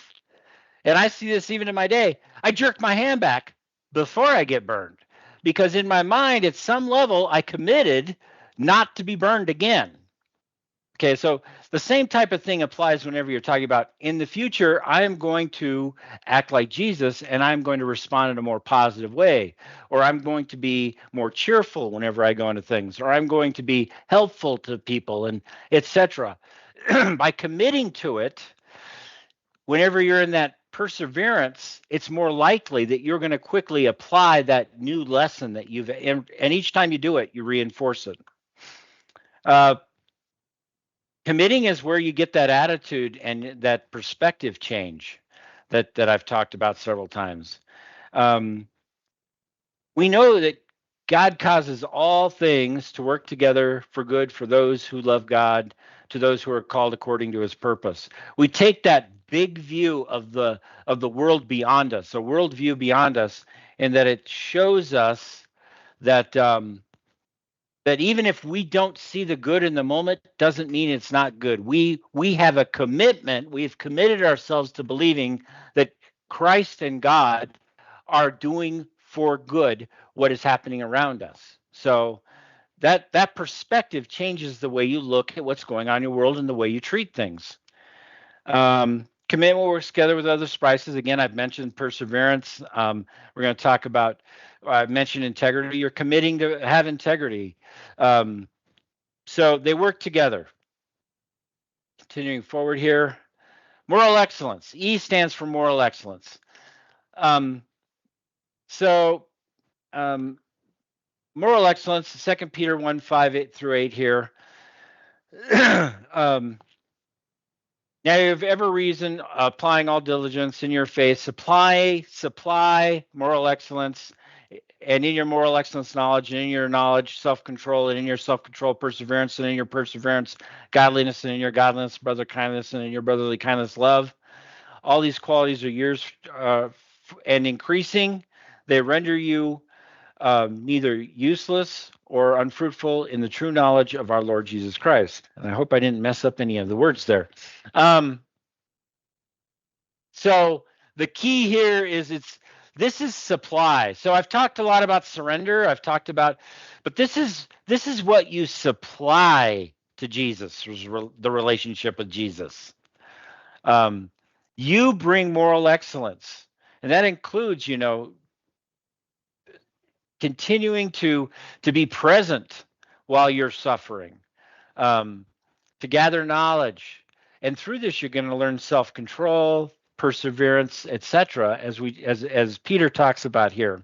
and I see this even in my day, I jerk my hand back before I get burned because in my mind, at some level, I committed not to be burned again. Okay, so the same type of thing applies whenever you're talking about in the future, I am going to act like Jesus and I'm going to respond in a more positive way, or I'm going to be more cheerful whenever I go into things, or I'm going to be helpful to people and etc. By committing to it, whenever you're in that perseverance, it's more likely that you're going to quickly apply that new lesson that and each time you do it, you reinforce it. Uh, Committing is where you get that attitude and that perspective change that I've talked about several times. Um, we know that God causes all things to work together for good for those who love God, to those who are called according to his purpose. We take that big view of the world beyond us, a world view beyond us, and that it shows us that that even if we don't see the good in the moment doesn't mean it's not good. We have a commitment. We've committed ourselves to believing that Christ and God are doing for good what is happening around us. So that perspective changes the way you look at what's going on in your world and the way you treat things. Commitment works together with other spices. Again, I've mentioned perseverance. We're going to talk about, I mentioned integrity. You're committing to have integrity. Um, so they work together. Continuing forward here. Moral excellence. E stands for moral excellence. Um, so um, moral excellence, 2 Peter 1, 5, 8 through 8 here. um, Now you have every reason, applying all diligence in your faith, supply moral excellence, and in your moral excellence, knowledge, and in your knowledge, self-control, and in your self-control, perseverance, and in your perseverance, godliness, and in your godliness, brother kindness, and in your brotherly kindness, love. All these qualities are yours and increasing. They render you neither useless or unfruitful in the true knowledge of our Lord Jesus Christ. And I hope I didn't mess up any of the words there. Um, so the key here is this is supply. So I've talked a lot about surrender. I've talked about, but this is what you supply to Jesus, the relationship with Jesus. Um, you bring moral excellence, and that includes, continuing to be present while you're suffering, um, to gather knowledge, and through this you're going to learn self-control, perseverance, etc. As Peter talks about here.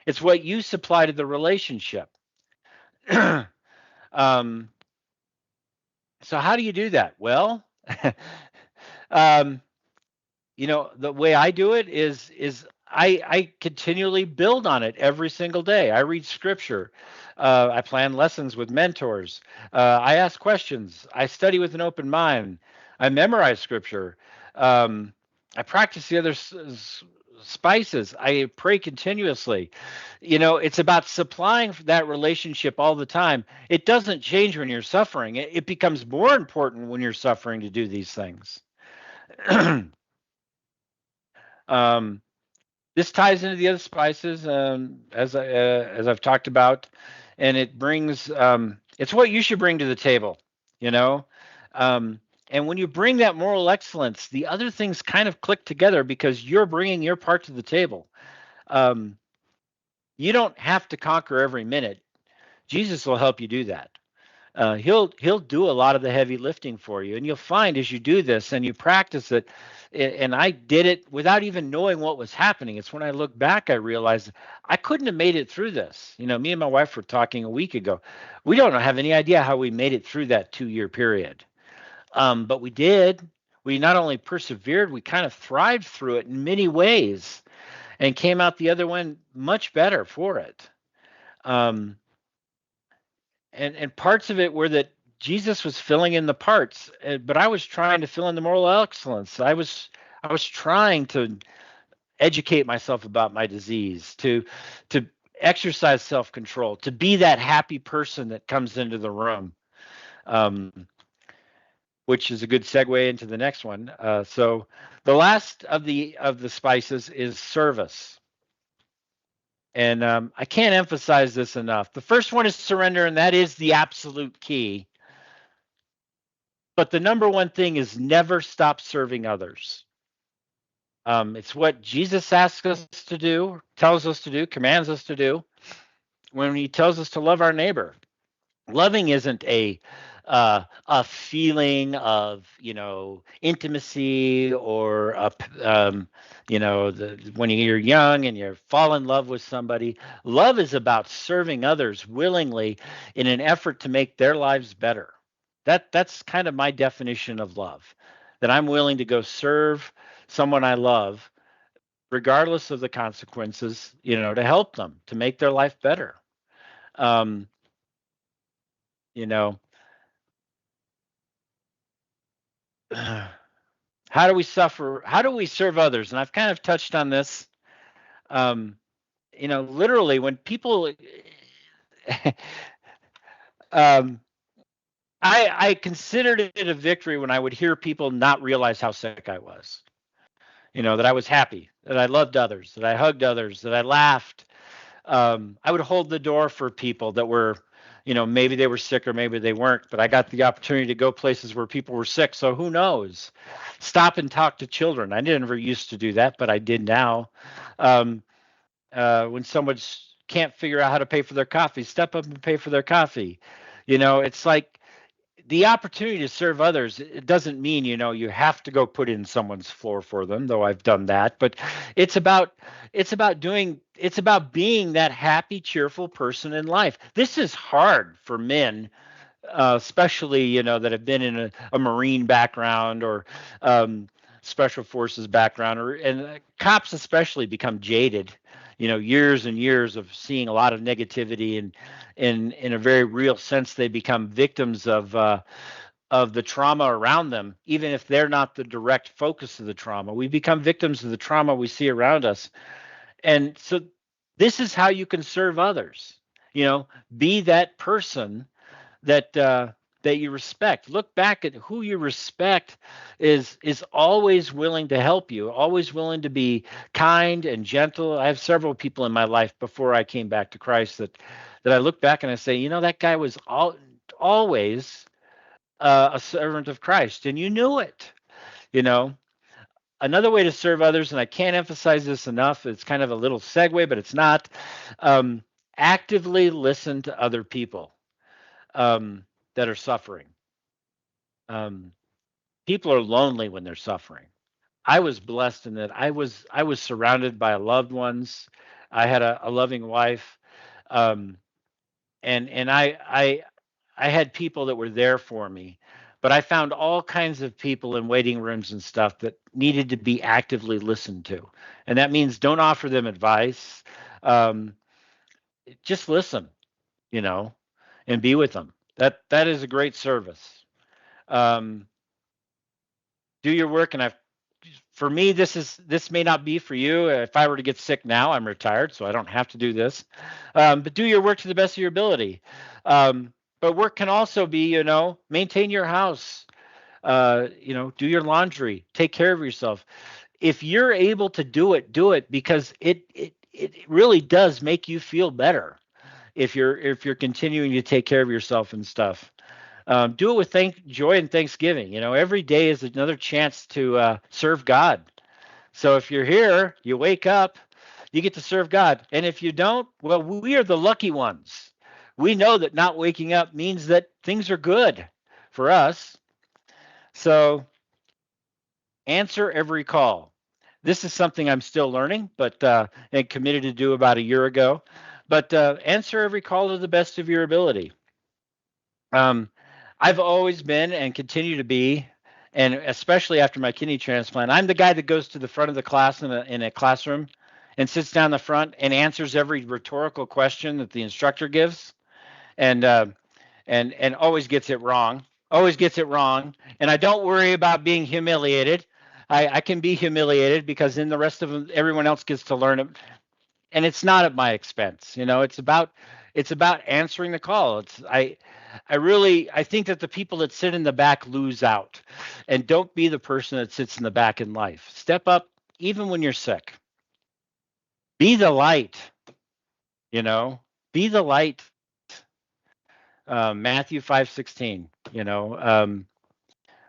It's what you supply to the relationship. um, so how do you do that? Well, um, the way I do it is I continually build on it every single day. I read scripture. I plan lessons with mentors. I ask questions. I study with an open mind. I memorize scripture. Um, I practice the other spices. I pray continuously. It's about supplying that relationship all the time. It doesn't change when you're suffering. It becomes more important when you're suffering to do these things. um, This ties into the other spices, as I've talked about, and it brings it's what you should bring to the table, you know. Um, and when you bring that moral excellence, the other things kind of click together because you're bringing your part to the table. Um, you don't have to conquer every minute. Jesus will help you do that. He'll do a lot of the heavy lifting for you, and you'll find as you do this and you practice it. And I did it without even knowing what was happening. It's when I look back I realized I couldn't have made it through this. Me and my wife were talking a week ago. We don't have any idea how we made it through that 2-year period, but we did. We not only persevered, we kind of thrived through it in many ways and came out the other one much better for it. Um, and parts of it were that Jesus was filling in the parts, but I was trying to fill in the moral excellence. I was trying to educate myself about my disease, to exercise self-control, to be that happy person that comes into the room, um, which is a good segue into the next one. So the last of the spices is service. And I can't emphasize this enough. The first one is surrender, and that is the absolute key. But the number one thing is never stop serving others. It's what Jesus asks us to do, tells us to do, commands us to do when he tells us to love our neighbor. Loving isn't a feeling of intimacy or when you're young and you fall in love with somebody. Love is about serving others willingly in an effort to make their lives better. That's kind of my definition of love. That I'm willing to go serve someone I love, regardless of the consequences, to help them, to make their life better. Um, you know, how do we suffer? How do we serve others? And I've kind of touched on this. Um, literally, when people, um, I considered it a victory when I would hear people not realize how sick I was. That I was happy, that I loved others, that I hugged others, that I laughed. I would hold the door for people that were, maybe they were sick or maybe they weren't, but I got the opportunity to go places where people were sick. So who knows? Stop and talk to children. I never used to do that, but I did now. Um, when someone can't figure out how to pay for their coffee, step up and pay for their coffee. It's like the opportunity to serve others. It doesn't mean you have to go put in someone's floor for them, though I've done that. But it's about being that happy, cheerful person in life. This is hard for men, especially that have been in a Marine background or special forces background, and cops especially become jaded. Years and years of seeing a lot of negativity, and in a very real sense, they become victims of the trauma around them, even if they're not the direct focus of the trauma. We become victims of the trauma we see around us, and so. This is how you can serve others. You know, be that person that that you respect. Look back at who you respect is always willing to help you, always willing to be kind and gentle. I have several people in my life before I came back to Christ that I look back and I say, you know, that guy was always a servant of Christ, and you knew it. You know, another way to serve others, and I can't emphasize this enough. It's kind of a little segue, but it's not. Um, Actively listen to other people that are suffering. Um, People are lonely when they're suffering. I was blessed in that I was surrounded by loved ones. I had a loving wife, um, and I had people that were there for me. But I found all kinds of people in waiting rooms and stuff that needed to be actively listened to, and that means don't offer them advice. Um, just listen, you know, and be with them. That is a great service. Um, do your work, and I've for me this may not be for you. If I were to get sick now, I'm retired, so I don't have to do this. But do your work to the best of your ability. But work can also be, you know, maintain your house, you know, do your laundry, take care of yourself. If you're able to do it because it really does make you feel better if you're continuing to take care of yourself and stuff. Do it with joy and thanksgiving. You know, every day is another chance to serve God. So if you're here, you wake up, you get to serve God. And if you don't, well, we are the lucky ones. We know that not waking up means that things are good for us. So answer every call. This is something I'm still learning, but and committed to do about a year ago. But answer every call to the best of your ability. Um, I've always been and continue to be, and especially after my kidney transplant, I'm the guy that goes to the front of the class in a classroom and sits down the front and answers every rhetorical question that the instructor gives, and and always gets it wrong. Always gets it wrong, and I don't worry about being humiliated. I can be humiliated because then the rest of them, everyone else gets to learn it, and it's not at my expense. You know, it's about answering the call. I think that the people that sit in the back lose out, and don't be the person that sits in the back in life. Step up even when you're sick. Be the light. You know, be the light. Matthew 5:16. You know,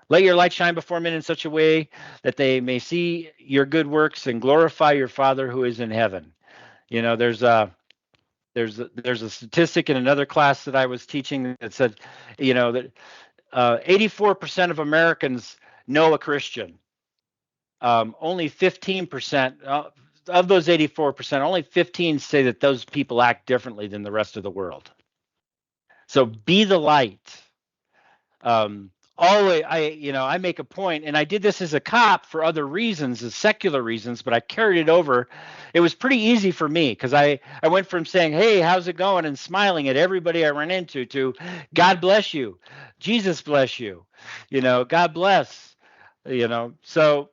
let your light shine before men in such a way that they may see your good works and glorify your Father who is in heaven. You know, there's a statistic in another class that I was teaching that said, you know, that 84% of Americans know a Christian. Only 15% of those 84%, only 15 say that those people act differently than the rest of the world. So be the light. Always, I make a point, and I did this as a cop for other reasons, as secular reasons, but I carried it over. It was pretty easy for me because I went from saying, "Hey, how's it going?" and smiling at everybody I ran into to, "God bless you, Jesus bless you," you know, God bless, you know. So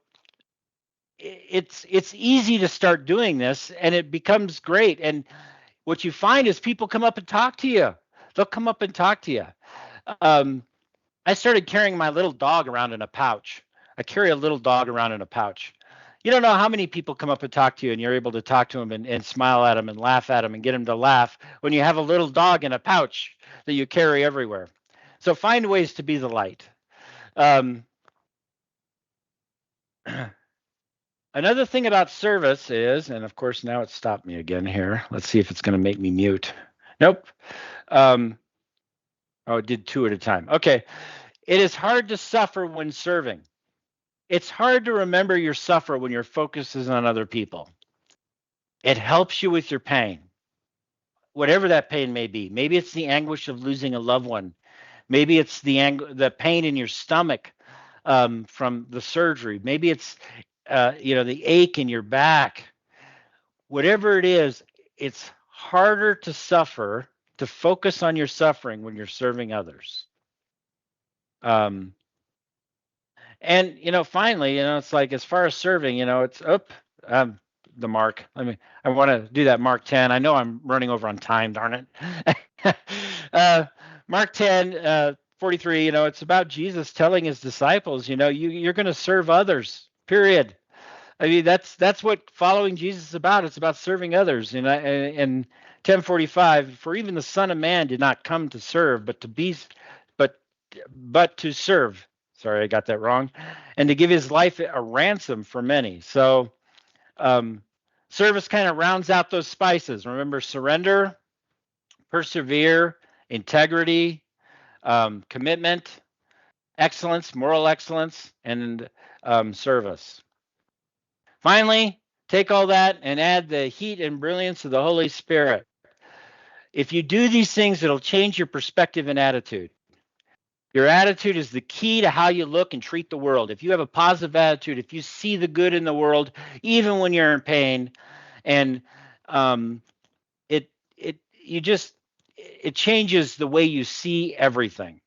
it's easy to start doing this, and it becomes great. And what you find is people come up and talk to you. They'll come up and talk to you. Um, I started carrying my little dog around in a pouch. I carry a little dog around in a pouch. You don't know how many people come up and talk to you, and you're able to talk to them and smile at them and laugh at them and get them to laugh when you have a little dog in a pouch that you carry everywhere. So find ways to be the light. Um, Another thing about service is, and of course now it's stopped me again here. Let's see if it's going to make me mute. Nope. Um, oh, it did two at a time. Okay. It is hard to suffer when serving. It's hard to remember your suffer when your focus is on other people. It helps you with your pain, whatever that pain may be. Maybe it's the anguish of losing a loved one. Maybe it's the pain in your stomach from the surgery. Maybe it's the ache in your back. Whatever it is, it's harder to suffer, to focus on your suffering when you're serving others. Um, and finally, it's like as far as serving, it's up. the mark. I want to do that Mark 10. I know I'm running over on time, darn it. Mark 10, 43, it's about Jesus telling his disciples, you're going to serve others, period. I mean, that's what following Jesus is about. It's about serving others. And 10:45, for even the Son of Man did not come to serve, but but to serve. Sorry, I got that wrong. And to give his life a ransom for many. So um, service kind of rounds out those spices. Remember, surrender, persevere, integrity, commitment, excellence, moral excellence, and service. Finally, take all that and add the heat and brilliance of the Holy Spirit. If you do these things, it'll change your perspective and attitude. Your attitude is the key to how you look and treat the world. If you have a positive attitude, if you see the good in the world, even when you're in pain, and um, it you just it changes the way you see everything.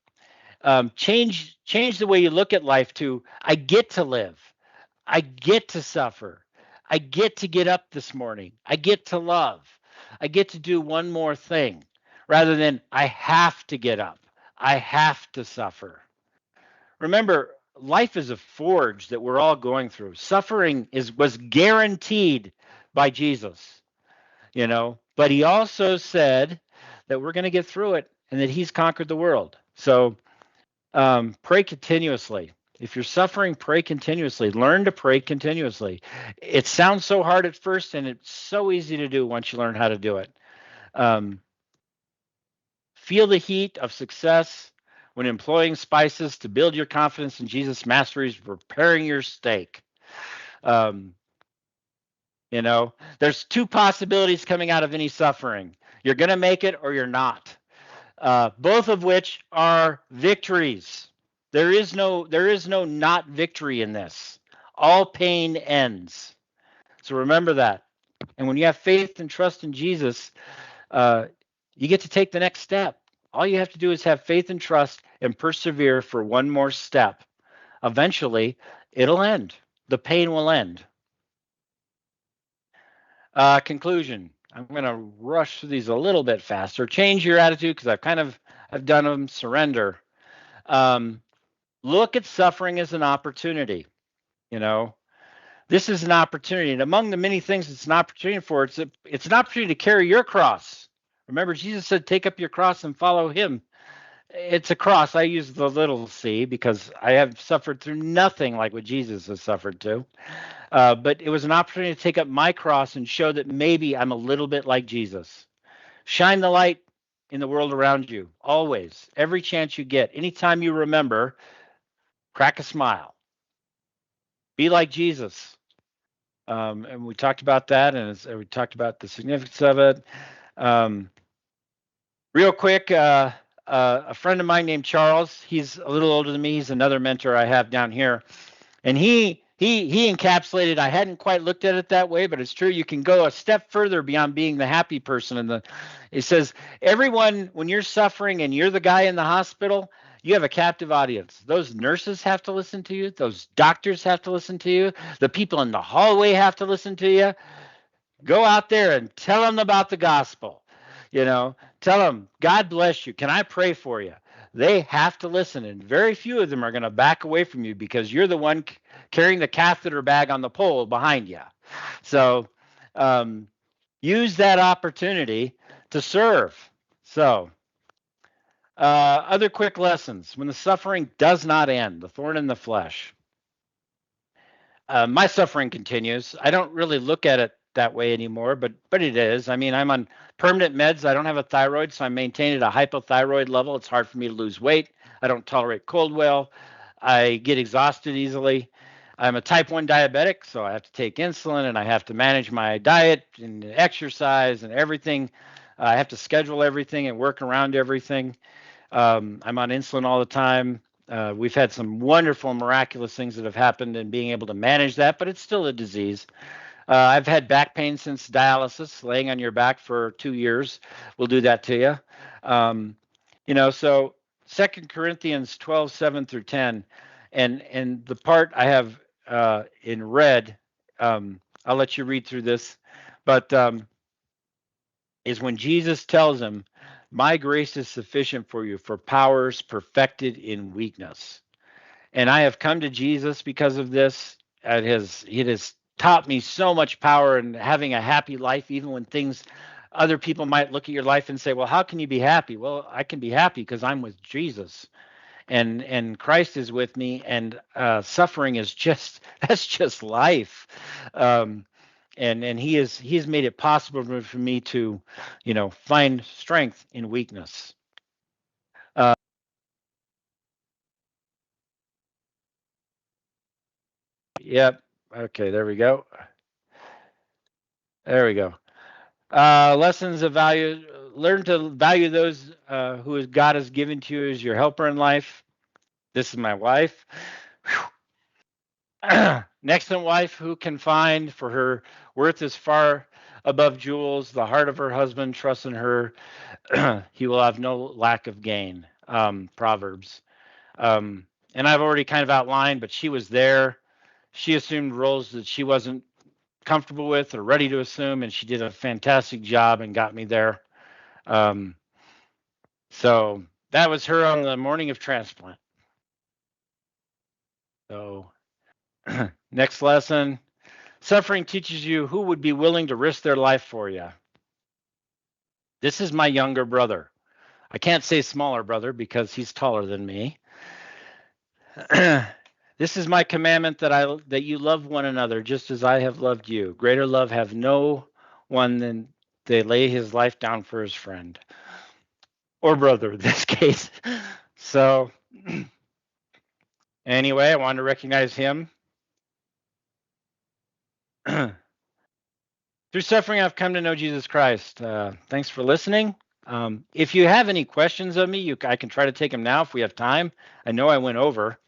Change the way you look at life to I get to live. I get to suffer. I get to get up this morning. I get to love. I get to do one more thing rather than I have to get up. I have to suffer. Remember, life is a forge that we're all going through. Suffering was guaranteed by Jesus, but he also said that we're going to get through it and that he's conquered the world. So pray continuously. If you're suffering, pray continuously. Learn to pray continuously. It sounds so hard at first, and it's so easy to do once you learn how to do it. Um, feel the heat of success when employing spices to build your confidence in Jesus' mastery, preparing your steak. Um, there's two possibilities coming out of any suffering. You're going to make it or you're not. Both of which are victories. There is no not victory in this. All pain ends. So remember that. And when you have faith and trust in Jesus, uh, you get to take the next step. All you have to do is have faith and trust and persevere for one more step. Eventually, it'll end. The pain will end. Conclusion. I'm going to rush through these a little bit faster. Change your attitude because I've done them. Surrender. Um, look at suffering as an opportunity. You know, this is an opportunity, and among the many things it's an opportunity for, it's an opportunity to carry your cross. Remember, Jesus said, "Take up your cross and follow Him." It's a cross. I use the little c because I have suffered through nothing like what Jesus has suffered to. But it was an opportunity to take up my cross and show that maybe I'm a little bit like Jesus. Shine the light in the world around you, always, every chance you get. Anytime you remember, crack a smile. Be like Jesus. And we talked about that, and we talked about the significance of it. Um, real quick, a friend of mine named Charles, he's a little older than me. He's another mentor I have down here. And he encapsulated, I hadn't quite looked at it that way, but it's true. You can go a step further beyond being the happy person. And it says, everyone, when you're suffering and you're the guy in the hospital, you have a captive audience. Those nurses have to listen to you. Those doctors have to listen to you. The people in the hallway have to listen to you. Go out there and tell them about the gospel. Tell them, God bless you. Can I pray for you? They have to listen, and very few of them are going to back away from you because you're the one carrying the catheter bag on the pole behind you. So use that opportunity to serve. So, other quick lessons. When the suffering does not end, the thorn in the flesh, my suffering continues. I don't really look at it that way anymore, but it is. I mean, I'm on permanent meds. I don't have a thyroid, so I maintain at a hypothyroid level. It's hard for me to lose weight. I don't tolerate cold well. I get exhausted easily. I'm a type 1 diabetic, so I have to take insulin and I have to manage my diet and exercise and everything. I have to schedule everything and work around everything. I'm on insulin all the time. We've had some wonderful, miraculous things that have happened in being able to manage that, but it's still a disease. I've had back pain since dialysis. Laying on your back for 2 years will do that to you. So 2 Corinthians 12:7-10, and the part I have in red, I'll let you read through this, but is when Jesus tells him, "My grace is sufficient for you, for power is perfected in weakness." And I have come to Jesus because of this. It has taught me so much power and having a happy life, even when things other people might look at your life and say, "Well, how can you be happy?" Well, I can be happy because I'm with Jesus, and Christ is with me, and suffering is just that's just life. Um, and he's made it possible for me to, find strength in weakness. Uh, yep. Okay. There we go. There we go. Lessons of value. Learn to value those who God has given to you as your helper in life. This is my wife. An excellent wife who can find, for her worth is far above jewels. The heart of her husband trusts in her. He will have no lack of gain. Proverbs. Um, and I've already kind of outlined, but she was there. She assumed roles that she wasn't comfortable with or ready to assume, and she did a fantastic job and got me there. Um, so that was her on the morning of transplant. So next lesson. Suffering teaches you who would be willing to risk their life for you. This is my younger brother. I can't say smaller brother because he's taller than me. This is my commandment that you love one another just as I have loved you. Greater love have no one than they lay his life down for his friend or brother in this case. So anyway, I wanted to recognize him. Through suffering, I've come to know Jesus Christ. Thanks for listening. If you have any questions of me, I can try to take them now if we have time. I know I went over.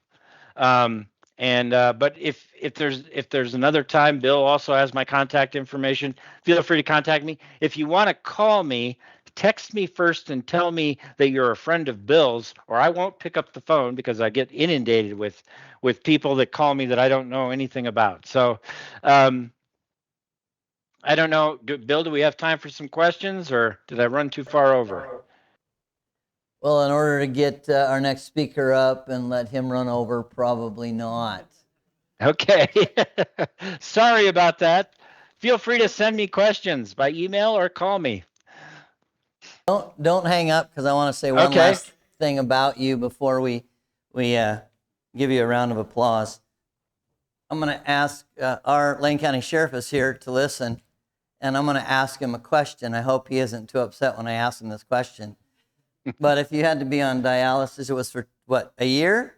Um, and but if there's another time, Bill also has my contact information. Feel free to contact me. If you want to call me, text me first and tell me that you're a friend of Bill's, or I won't pick up the phone because I get inundated with people that call me that I don't know anything about. So I don't know, Bill. Do we have time for some questions, or did I run too far over? Well, in order to get our next speaker up and let him run over, probably not. Okay. Sorry about that. Feel free to send me questions by email or call me. Don't hang up, because I want to say one Okay. last thing about you before we give you a round of applause. I'm going to ask our Lane County Sheriff is here to listen, and I'm going to ask him a question. I hope he isn't too upset when I ask him this question. But if you had to be on dialysis, it was for what, a year?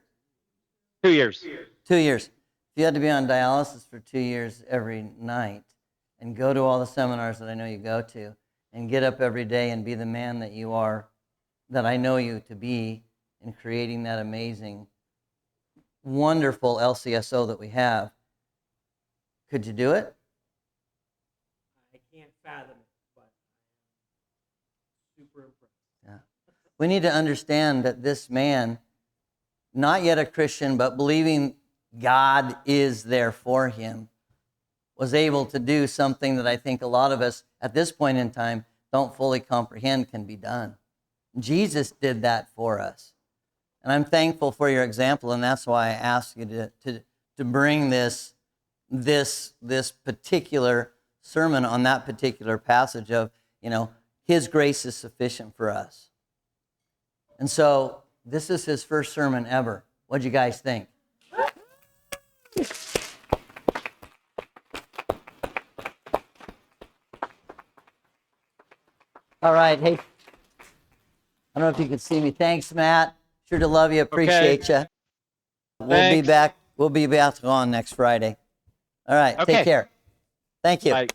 2 years. 2 years. If you had to be on dialysis for 2 years every night and go to all the seminars that I know you go to and get up every day and be the man that you are, that I know you to be, in creating that amazing, wonderful LCSO that we have, could you do it? I can't fathom it, but I'm super impressed. Yeah. We need to understand that this man, not yet a Christian, but believing God is there for him, was able to do something that I think a lot of us at this point in time don't fully comprehend can be done. Jesus did that for us. And I'm thankful for your example, and that's why I asked you to bring this particular sermon on that particular passage of, His grace is sufficient for us. And so this is his first sermon ever. What'd you guys think? All right. Hey, I don't know if you can see me. Thanks, Matt. Sure to love you. Appreciate you. We'll be back. We'll be back on next Friday. All right. Okay. Take care. Thank you. Bye.